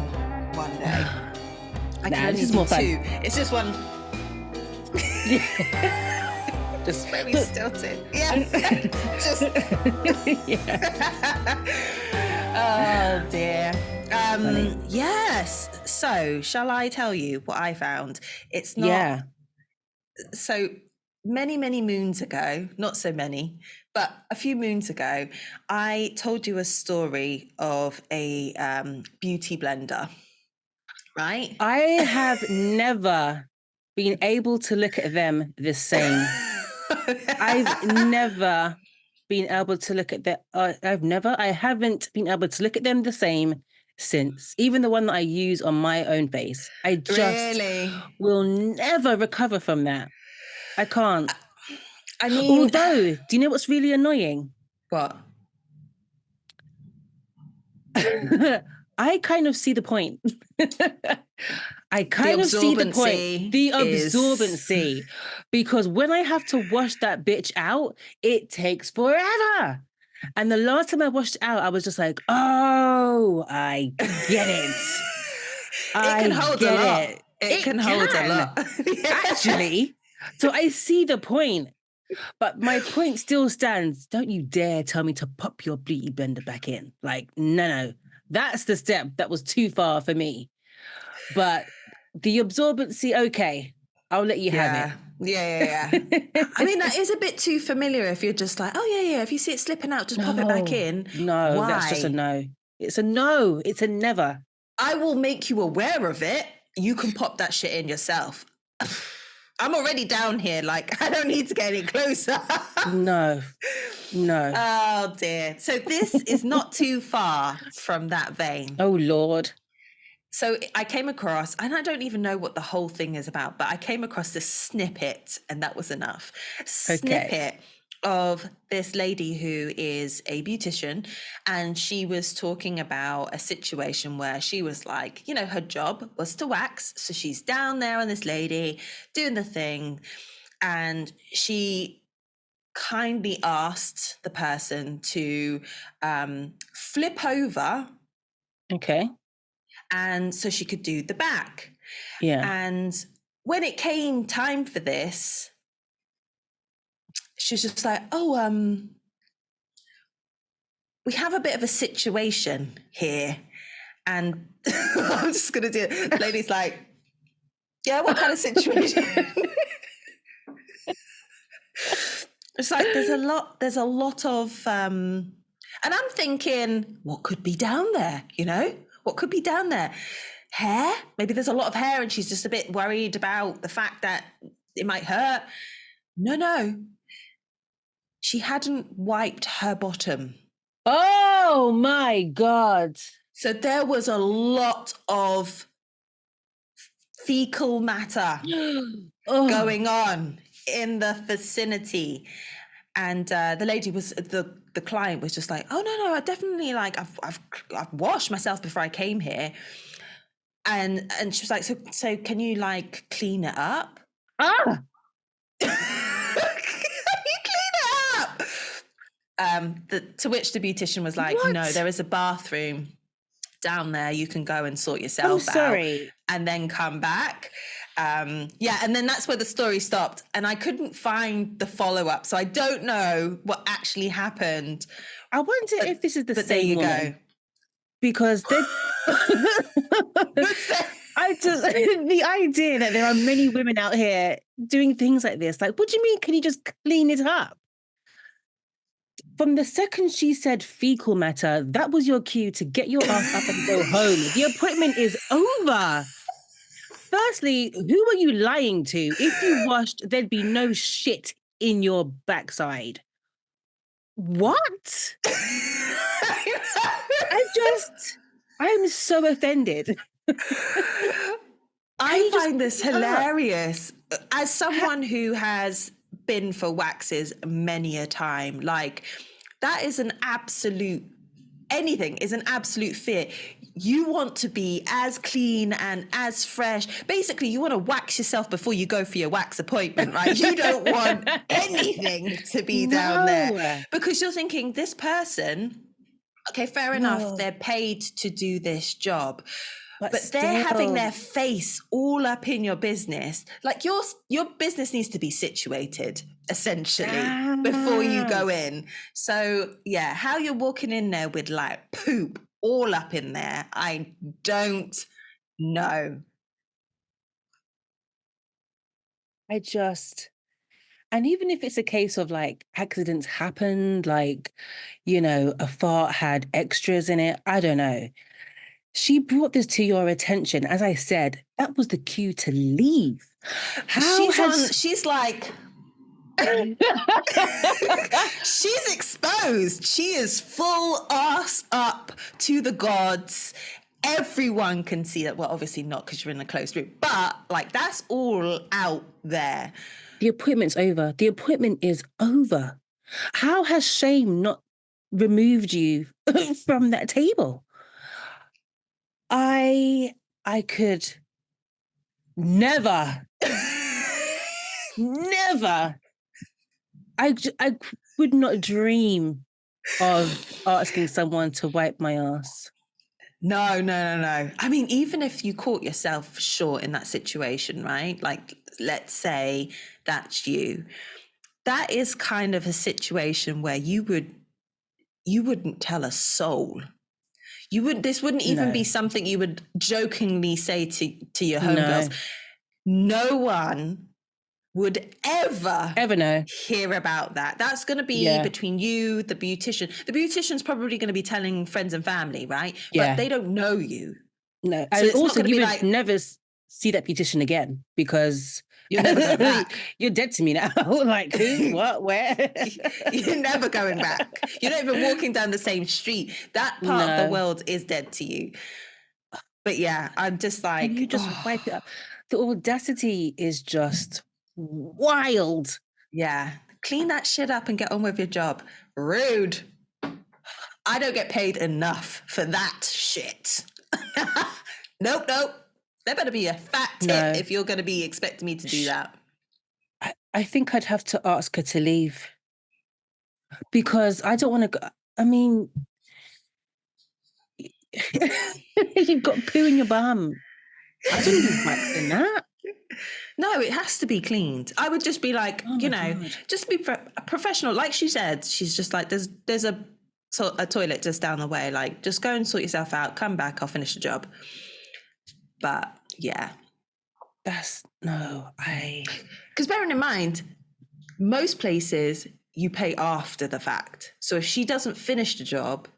One day. This is more fun. Two. It's just one. Just very stilted. Yeah. Just. Oh So, shall I tell you what I found? It's not Yeah. so many, many moons ago, not so many, but a few moons ago, I told you a story of a beauty blender, right? I have never been able to look at them the same. I've never been able to look at I haven't been able to look at them the same since. Even the one that I use on my own face. I just Really? will never recover from that. I can't. I mean, Although, do you know what's really annoying? what? I kind of see the point. I kind of see the point. absorbency The is- absorbency. Because when I have to wash that bitch out, it takes forever. And the last time I washed it out, I was just like, oh, I get it. It can hold a lot. It. It can hold a lot. Actually. So I see the point. But my point still stands. Don't you dare tell me to pop your beauty blender back in. Like, no. That's the step that was too far for me. But the absorbency, okay. I'll let you have it. Yeah. I mean, that is a bit too familiar if you're just like, oh, yeah. If you see it slipping out, just pop it back in. No, Why? that's just a no. It's a no. It's a never. I will make you aware of it. You can pop that shit in yourself. I'm already down here. Like, I don't need to get any closer. No. Oh, dear. So this is not too far from that vein. Oh, Lord. So I came across, and I don't even know what the whole thing is about, but I came across this snippet, and that was enough. Snippet of this lady who is a beautician, and she was talking about a situation where she was like, her job was to wax. So she's down there on this lady doing the thing, and she kindly asked the person to flip over. Okay. And so she could do the back. Yeah. And when it came time for this, she was just like, we have a bit of a situation here. And I'm just going to do it. The lady's like, yeah, what kind of situation? It's like, there's a lot of, and I'm thinking, what could be down there, What could be down there? Hair? Maybe there's a lot of hair and she's just a bit worried about the fact that it might hurt. No. She hadn't wiped her bottom. Oh, my God. So there was a lot of fecal matter going on in the vicinity. And the lady was, the client was just like, oh, no, I definitely, like, I've washed myself before I came here. And she was like, so can you, like, clean it up? Can you clean it up? To which the beautician was like, What? no, there is a bathroom down there. You can go and sort yourself out and then come back. And then that's where the story stopped, and I couldn't find the follow-up, so I don't know what actually happened. I wonder if this is the same there you woman. go. Because the idea that there are many women out here doing things like this, like, what do you mean, can you just clean it up? From the second she said fecal matter, that was your cue to get your ass up and go home. The appointment is over. Firstly, who are you lying to? If you washed, there'd be no shit in your backside. What? I'm so offended. I find this hilarious. As someone who has been for waxes many a time, like, that is anything is an absolute fear. You want to be as clean and as fresh. Basically, you want to wax yourself before you go for your wax appointment, right? You don't want anything to be down there, because you're thinking, this person, okay, fair enough, they're paid to do this job, but they're having their face all up in your business. Like, your business needs to be situated, essentially, before you go in. So, yeah, how you're walking in there with, like, poop all up in there, I don't No. And even if it's a case of like accidents happened, like, you know, a fart had extras in it, I don't know. She brought this to your attention. As I said, that was the cue to leave. She's like, she's exposed. She is full ass up to the gods. Everyone can see that. Well, obviously not because you're in a closed room, but like that's all out there. The appointment's over. The appointment is over. How has shame not removed you from that table? I could never, never. I would not dream of asking someone to wipe my ass. No. I mean, even if you caught yourself short in that situation, right? Like, let's say that's you. That is kind of a situation where you wouldn't tell a soul. This wouldn't even be something you would jokingly say to your homegirls. No one would ever know hear about that. That's going to be between you, the beautician. The beautician's probably going to be telling friends and family, right? Yeah. But they don't know you. No. So and also, you would never see that beautician again because you're never going back. You're dead to me now. Like, who, what, where? You're never going back. You're not even walking down the same street. That part of the world is dead to you. But yeah, I'm just like... Can you just wipe it up? The audacity is just wild. Yeah. Clean that shit up and get on with your job. Rude. I don't get paid enough for that shit. Nope. There better be a fat tip if you're going to be expecting me to do that. I think I'd have to ask her to leave because I don't want to go. I mean, you've got poo in your bum. I don't need waxing that. No, it has to be cleaned. I would just be like, God. Just be professional. Like she said, she's just like, there's a toilet just down the way. Like, just go and sort yourself out. Come back. I'll finish the job. But yeah. Because bearing in mind, most places you pay after the fact. So if she doesn't finish the job,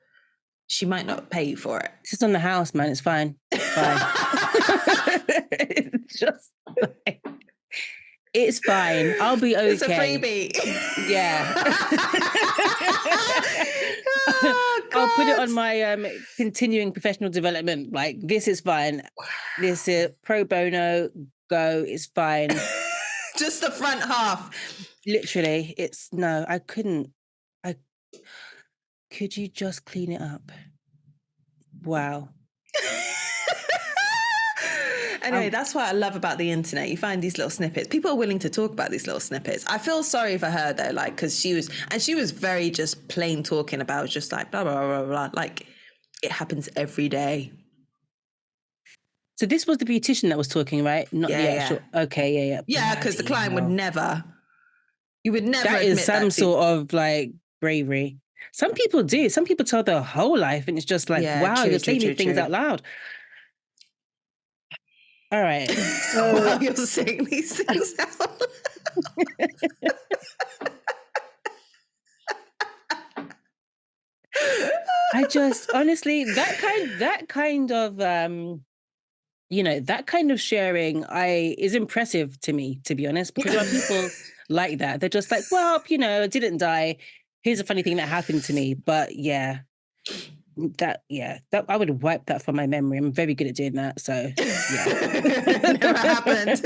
she might not pay you for it. It's just on the house, man. It's fine. It's just fine. It's fine. I'll be okay. It's a freebie. Yeah. I'll put it on my continuing professional development. Like, this is fine. This is pro bono. Go. It's fine. Just the front half. Literally. I couldn't. Could you just clean it up? Wow. Anyway, that's what I love about the internet. You find these little snippets. People are willing to talk about these little snippets. I feel sorry for her though, like, because she was very just plain talking about just like blah, blah, blah, blah. Like, it happens every day. So this was the beautician that was talking, right? Not the actual. Okay, yeah. Yeah, because the client would never. You would never. That is some sort of like bravery. Some people do. Some people tell their whole life, and it's just like, wow, you're saying things out loud. All right. So wow, you're saying these things out. I just honestly that kind of that kind of sharing is impressive to me, to be honest, because a lot of people like that. They're just like, well, I didn't die. Here's a funny thing that happened to me. But that I would wipe that from my memory. I'm very good at doing that. So yeah. Never happened.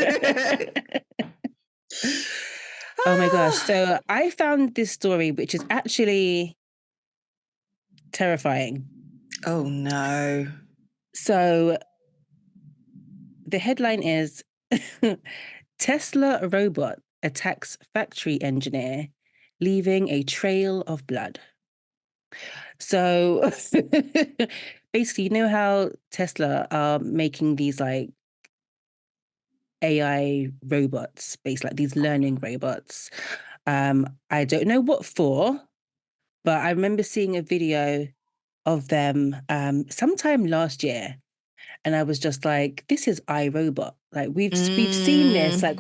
Oh my gosh. So I found this story, which is actually terrifying. Oh no. So the headline is Tesla robot attacks factory engineer, leaving a trail of blood. So basically, you know how Tesla are making these like AI robots, basically like these learning robots. I don't know what for, but I remember seeing a video of them sometime last year. And I was just like, this is iRobot. Like we've seen this, like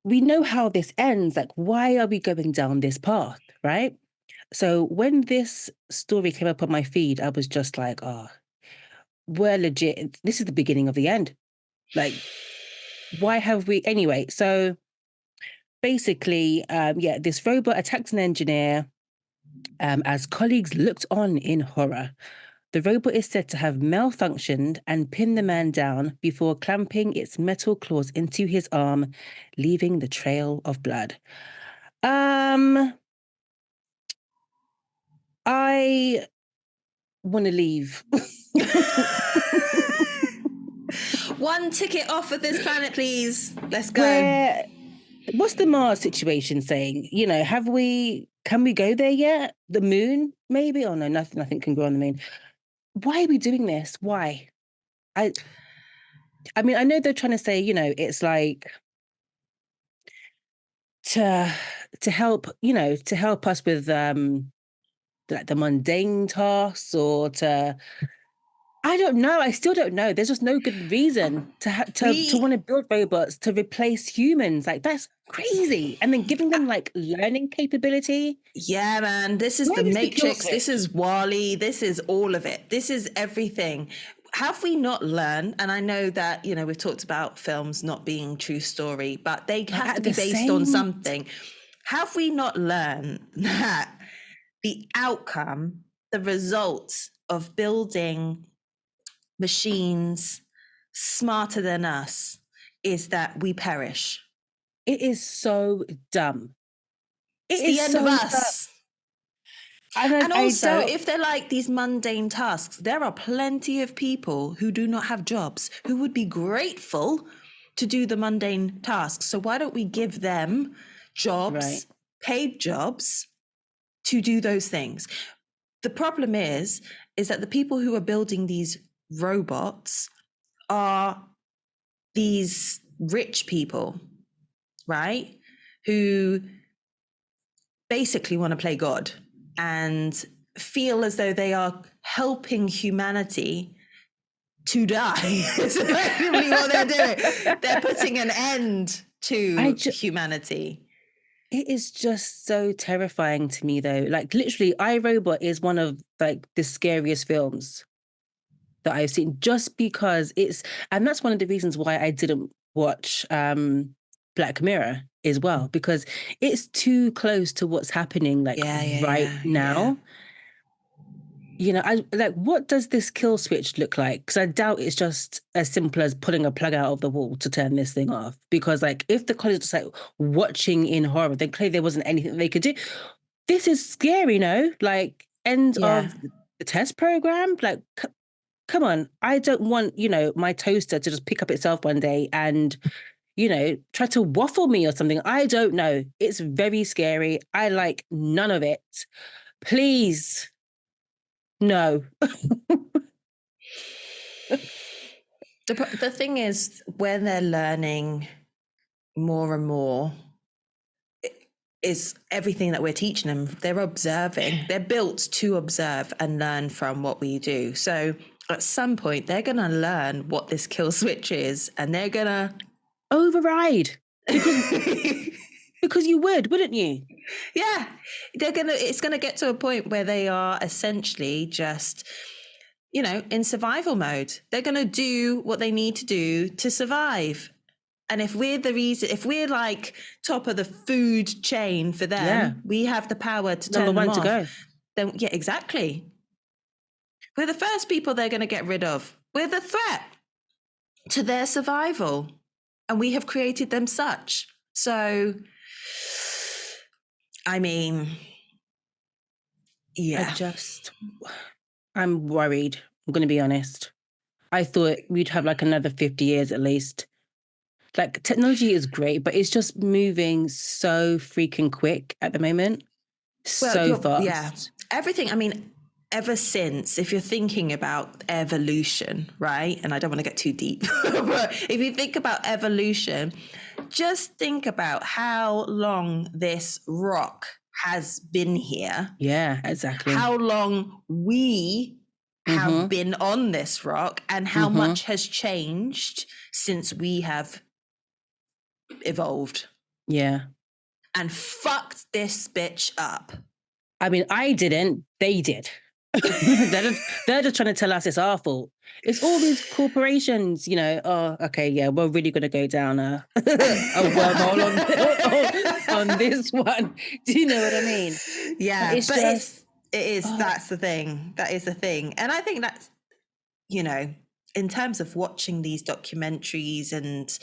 we know how this ends. Like, why are we going down this path? Right. So when this story came up on my feed, I was just like, oh, we're legit. This is the beginning of the end. Like, why have we anyway? So basically, yeah, this robot attacks an engineer as colleagues looked on in horror. The robot is said to have malfunctioned and pinned the man down before clamping its metal claws into his arm, leaving the trail of blood. I want to leave. One ticket off of this planet, please. Let's go. What's the Mars situation saying? You know, can we go there yet? The moon, maybe? Oh no, nothing can go on the moon. Why are we doing this? Why? I mean, I know they're trying to say, you know, it's like to help, you know, to help us with like the mundane tasks or to I don't know. I still don't know. There's just no good reason to want to build robots to replace humans. Like that's crazy. And then giving them like learning capability. Yeah, man. This is the Matrix. This is Wall-E. This is all of it. This is everything. Have we not learned? And I know that, you know, we've talked about films not being true story, but they have to be based on something. Have we not learned that the outcome, the results of building machines smarter than us is that we perish? It is so dumb. It's the end of us. And also, if they're like these mundane tasks, there are plenty of people who do not have jobs who would be grateful to do the mundane tasks. So why don't we give them jobs, paid jobs, to do those things? The problem is that the people who are building these robots are these rich people, right? Who basically want to play God and feel as though they are helping humanity to die. It's effectively what they're doing. They're putting an end to humanity. It is just so terrifying to me, though. Like, literally, iRobot is one of like the scariest films that I've seen, just because and that's one of the reasons why I didn't watch Black Mirror as well, because it's too close to what's happening now. You know, I like, what does this kill switch look like? Because I doubt it's just as simple as pulling a plug out of the wall to turn this thing off. Because like, if the college is like watching in horror, then clearly there wasn't anything they could do. This is scary, no? Like, end of the test program. Like, come on. I don't want, you know, my toaster to just pick up itself one day and, you know, try to waffle me or something. I don't know. It's very scary. I like none of it. Please. No. The thing is, when they're learning more and more, is everything that we're teaching them. They're observing. They're built to observe and learn from what we do. So at some point, they're going to learn what this kill switch is, and they're going to override. Because you would, wouldn't you? Yeah. It's going to get to a point where they are essentially just, you know, in survival mode. They're going to do what they need to do to survive. And if we're like top of the food chain for them, we have the power to turn them off. Number one to go. Then, yeah, exactly. We're the first people they're going to get rid of. We're the threat to their survival. And we have created them such. So, I mean, yeah. I'm worried. I'm going to be honest. I thought we'd have like another 50 years at least. Like, technology is great, but it's just moving so freaking quick at the moment. So fast. Yeah. Everything, I mean, ever since, if you're thinking about evolution, right? And I don't want to get too deep, but if you think about evolution, just think about how long this rock has been here. Yeah, exactly. How long we have been on this rock and how much has changed since we have evolved. Yeah. And fucked this bitch up. I mean, I didn't, they did. they're just trying to tell us it's our fault. It's all these corporations, you know, oh, okay, yeah, we're really going to go down a wormhole on this one. Do you know what I mean? Yeah, but it is, that's the thing. That is the thing. And I think that's, you know, in terms of watching these documentaries, and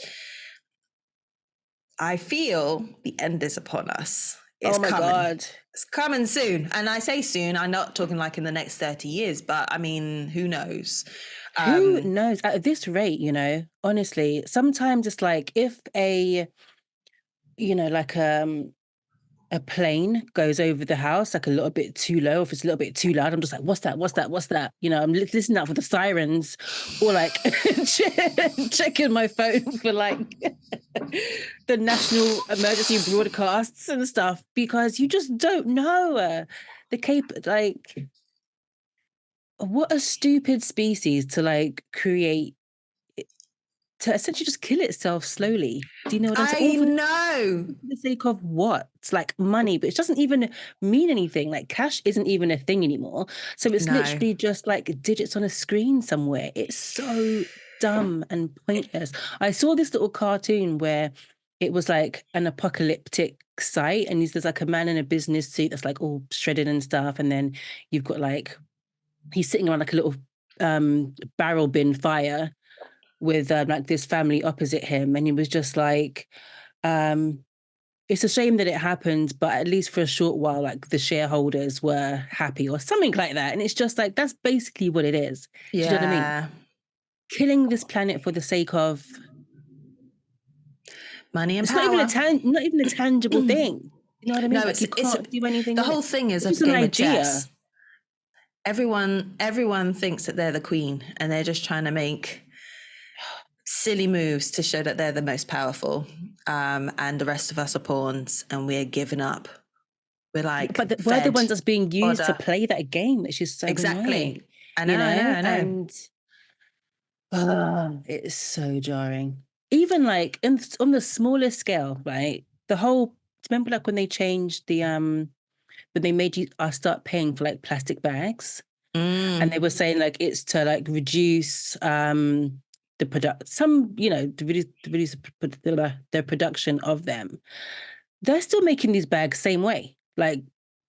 I feel the end is upon us. It's oh my coming. God. It's coming soon. And I say soon, I'm not talking like in the next 30 years, but I mean, who knows? Who knows? At this rate, you know, honestly, sometimes it's like if you know, like a plane goes over the house like a little bit too low, if it's a little bit too loud, I'm just like, what's that? What's that? What's that? You know, I'm listening out for the sirens, or like checking my phone for like the national emergency broadcasts and stuff, because you just don't know like, what a stupid species to like create, to essentially just kill itself slowly. Do you know what I'm saying? I know. For the sake of what? It's like money, but it doesn't even mean anything. Like cash isn't even a thing anymore. So it's literally just like digits on a screen somewhere. It's so dumb and pointless. I saw this little cartoon where it was like an apocalyptic site, and there's like a man in a business suit that's like all shredded and stuff. And then you've got like, he's sitting around like a little barrel bin fire with like this family opposite him, and he was just like, it's a shame that it happened, but at least for a short while, like the shareholders were happy or something like that. And it's just like, that's basically what it is. Yeah. Do you know what I mean? Killing this planet for the sake of money and it's power. Not even a tangible thing. You know what I mean? No, like you can't do anything. The whole thing is a game of chess. Everyone thinks that they're the queen, and they're just trying to make silly moves to show that they're the most powerful, and the rest of us are pawns, and we're giving up. We're like, but we're the ones that's being used to play that game, which is so annoying. I know. And it's so jarring. Even like on the smallest scale, right? The whole, remember like when they changed the when they made you start paying for like plastic bags, and they were saying like it's to like reduce the production of them. They're still making these bags same way. Like,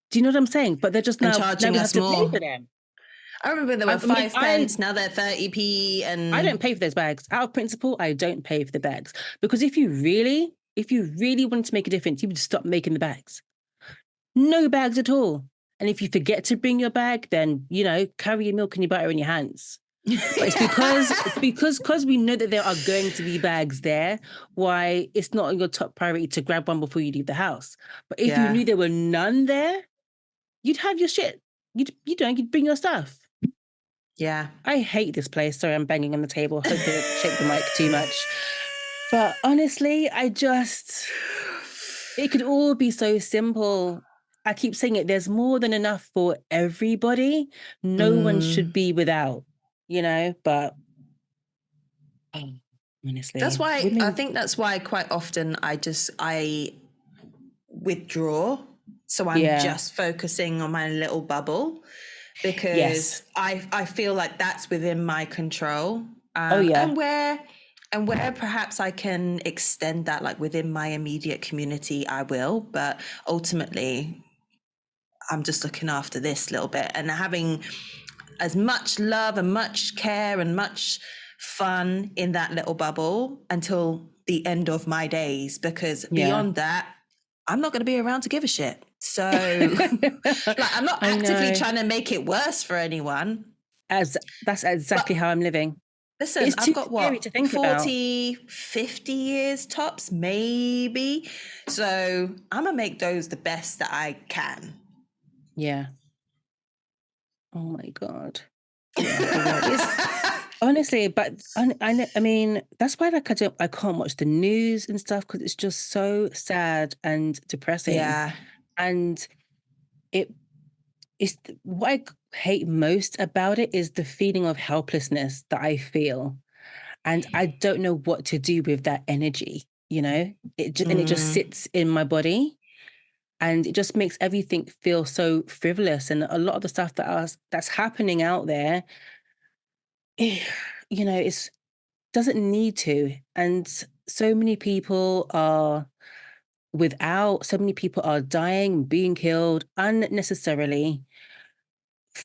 do you know what I'm saying? But they're just now charging us more. Pay for them. I remember they were 5 pence, now they're 30p. And I don't pay for those bags. Out of principle, I don't pay for the bags. Because if you really wanted to make a difference, you would stop making the bags. No bags at all. And if you forget to bring your bag, then, you know, carry your milk and your butter in your hands. But it's because we know that there are going to be bags there, why it's not your top priority to grab one before you leave the house. But if you knew there were none there, you'd have your shit. You'd bring your stuff. Yeah. I hate this place. Sorry, I'm banging on the table. Hope I didn't shake the mic too much. But honestly, it could all be so simple. I keep saying it, there's more than enough for everybody. No one should be without, you know, but honestly. That's why, I think that's why quite often I withdraw. So I'm just focusing on my little bubble, because I feel like that's within my control. And where perhaps I can extend that, like within my immediate community, I will. But ultimately, I'm just looking after this little bit and having as much love and much care and much fun in that little bubble until the end of my days. Because beyond that, I'm not going to be around to give a shit. So like, I'm not actively trying to make it worse for anyone. That's exactly how I'm living. Listen, I've got what, 40, 50 years tops, maybe. So I'm going to make those the best that I can. Yeah. Oh my God. Honestly, but I mean, that's why like I can't watch the news and stuff, because it's just so sad and depressing. Yeah. And it's what hate most about it is the feeling of helplessness that I feel. And I don't know what to do with that energy, you know? And it just sits in my body, and it just makes everything feel so frivolous. And a lot of the stuff that's happening out there, you know, it's doesn't need to. And so many people are so many people are dying, being killed unnecessarily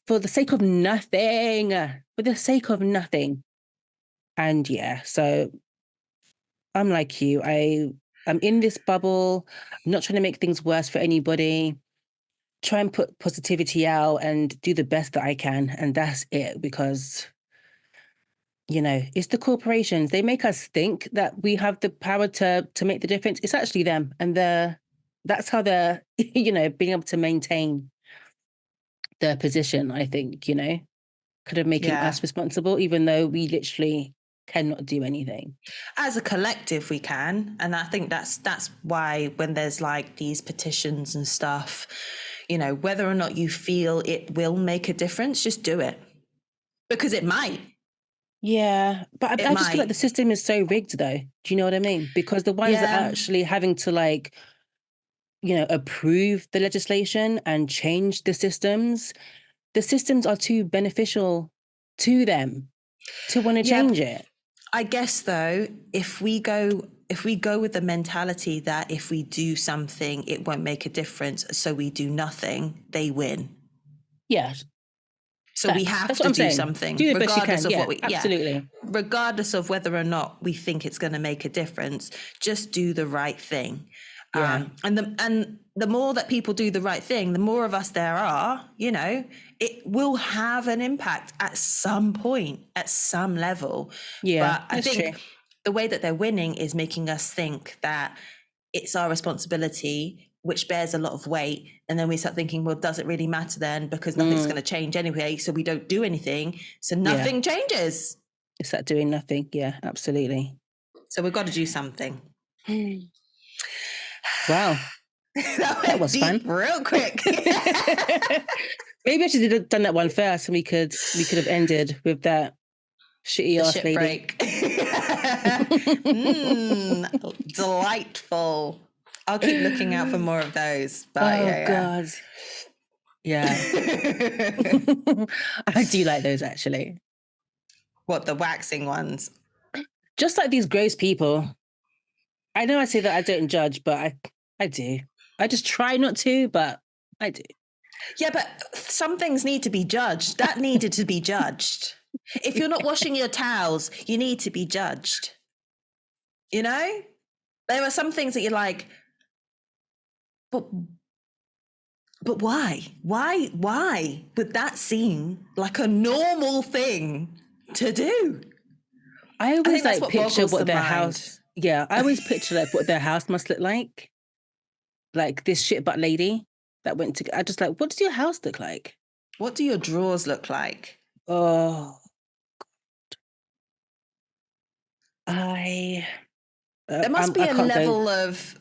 for the sake of nothing, for the sake of nothing. And yeah, so I'm like you. I'm in this bubble. I'm not trying to make things worse for anybody. Try and put positivity out and do the best that I can. And that's it, because, you know, it's the corporations. They make us think that we have the power to make the difference. It's actually them. And that's how they're, you know, being able to maintain their position, I think, you know, kind of making Yeah. us responsible, even though we literally cannot do anything. As a collective, we can. And I think that's why when there's like these petitions and stuff, you know, whether or not you feel it will make a difference, just do it. Because it might. Yeah, but I just feel like the system is so rigged, though. Do you know what I mean? Because the ones that are actually having to, like, you know, approve the legislation and change the systems are too beneficial to them to want to change it. I guess though, if we go with the mentality that if we do something, it won't make a difference, so we do nothing, they win. Yeah. So we have to do something, do the best you can. regardless of what we, absolutely. Regardless of whether or not we think it's going to make a difference, just do the right thing. Yeah. And the more that people do the right thing, the more of us there are, you know, it will have an impact at some point, at some level. Yeah, but I think the way that they're winning is making us think that it's our responsibility, which bears a lot of weight. And then we start thinking, well, does it really matter then? Because nothing's going to change anyway. So we don't do anything. So nothing changes. It's that doing nothing. Yeah, absolutely. So we've got to do something. Wow. that was fun. Real quick. Maybe I should have done that one first, and we could have ended with that shitty ass lady. Break. Delightful. I'll keep looking out for more of those. But God. Yeah. I do like those, actually. What, the waxing ones? Just like these gross people. I know I say that I don't judge, but I do. I just try not to, but I do. Yeah, but some things need to be judged. That needed to be judged. If you're not washing your towels, you need to be judged. You know? There are some things that you're like, but why? Why would that seem like a normal thing to do? I always picture what their house. Yeah, I always picture like what their house must look like. Like this shit butt lady that went to. I just like, what does your house look like? What do your drawers look like? Oh, God. There must be a level of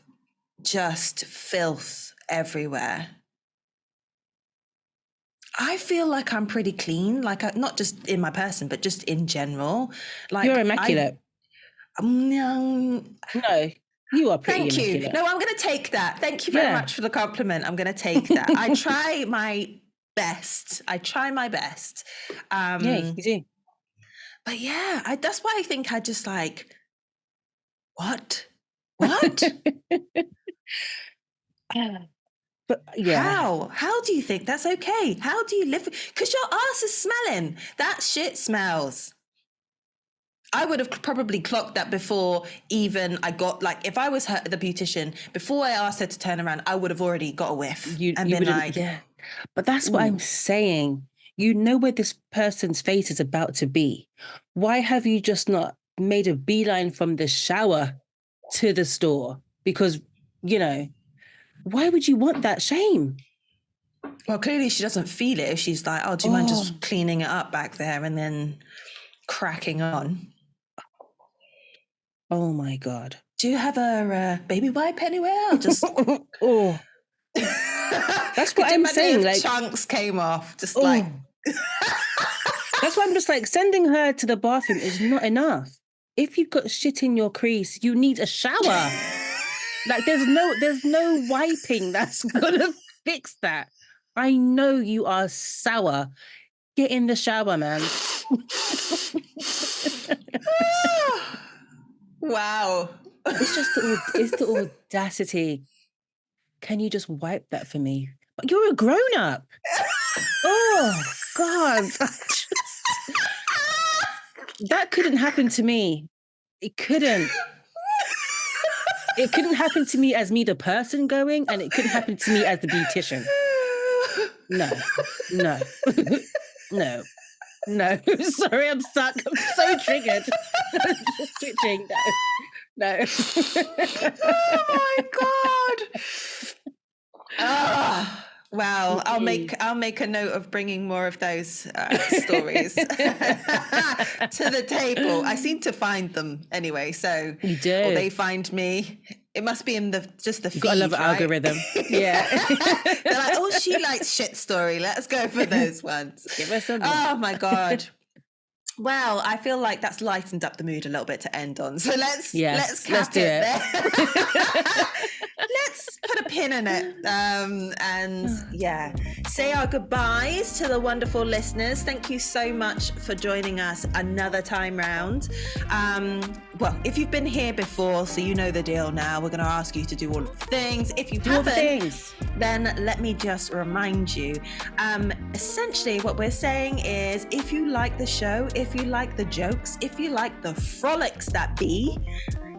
just filth everywhere. I feel like I'm pretty clean, like not just in my person, but just in general. Like you're immaculate. No, you are pretty immaculate. Thank you. No, I'm going to take that. Thank you very much for the compliment. I'm going to take that. I try my best. Yeah, you do. But yeah, that's why I think I just like, what? But yeah. How do you think that's okay? How do you live? Because your ass is smelling. That shit smells. I would have probably clocked that before even I got, like, if I was the beautician, before I asked her to turn around, I would have already got a whiff. Yeah. But that's what I'm saying. You know where this person's face is about to be. Why have you just not made a beeline from the shower to the store? Because, you know, why would you want that shame? Well, clearly she doesn't feel it if she's like, oh, do you mind just cleaning it up back there and then cracking on? Oh, my God. Do you have a baby wipe anywhere? I'll just... That's what I'm saying. Like chunks came off, just like... That's why I'm just like, sending her to the bathroom is not enough. If you've got shit in your crease, you need a shower. Like there's no wiping that's gonna fix that. I know you are sour. Get in the shower, man. Wow. It's the audacity. Can you just wipe that for me? But you're a grown-up. Oh God. That couldn't happen to me. It couldn't. It couldn't happen to me as me, the person going, and it couldn't happen to me as the beautician. No. No. Sorry, I'm stuck. I'm so triggered. I'm just twitching. No. Oh my God. Wow. I'll make a note of bringing more of those stories to the table. I seem to find them anyway. So you do. Or they find me. It must be in the feed, gotta love right? algorithm. Yeah. They're like, oh, she likes shit story. Let's go for those ones. Give us some. Oh my God. Well, I feel like that's lightened up the mood a little bit to end on. So let's cap do it there. Let's put a pin in it. And yeah, say our goodbyes to the wonderful listeners. Thank you so much for joining us another time round. Well, if you've been here before, so you know the deal now, we're going to ask you to do all of the things. If you haven't, then let me just remind you. Essentially, what we're saying is, if you like the show, if you like the jokes, if you like the frolics that be,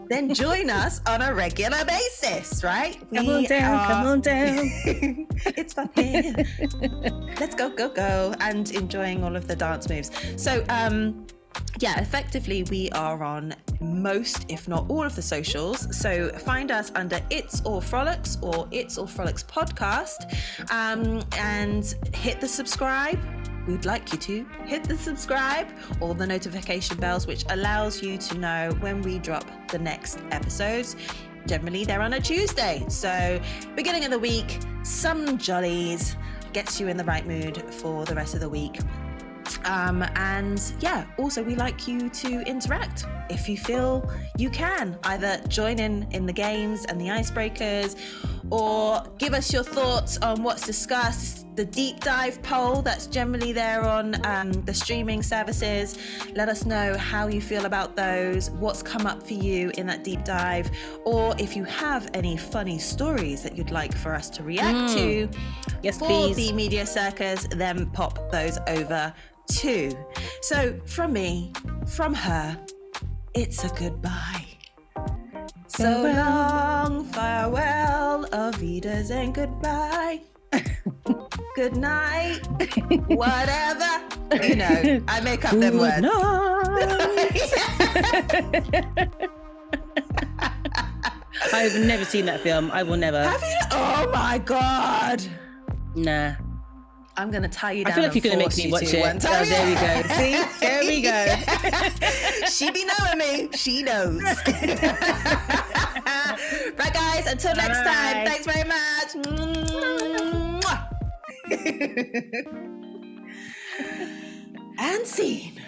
then join us on a regular basis, right? Come on down. It's fun here. Let's go. And enjoying all of the dance moves. So, yeah, effectively, we are on most, if not all, of the socials. So find us under It's All Frolics or It's All Frolics Podcast, and hit the subscribe. We'd like you to hit the subscribe or the notification bells, which allows you to know when we drop the next episodes. Generally, they're on a Tuesday. So beginning of the week, some jollies, gets you in the right mood for the rest of the week. And yeah, also we like you to interact if you feel you can, either join in the games and the icebreakers, or give us your thoughts on what's discussed. The deep dive poll that's generally there on the streaming services. Let us know how you feel about those, what's come up for you in that deep dive, or if you have any funny stories that you'd like for us to react to yes, for please. the Media Circus, then pop those over too. So from me, from her, it's a goodbye. So long, farewell, Avidas, and goodbye. Good night, whatever. You know, I make up them words. I've never seen that film. I will never. Have you? Oh my God. Nah. I'm going to tie you down. I feel like you're going to make me watch it. Oh, there we go. See? There we go. She be knowing me. She knows. Right, guys. Until next time. Thanks very much. And scene.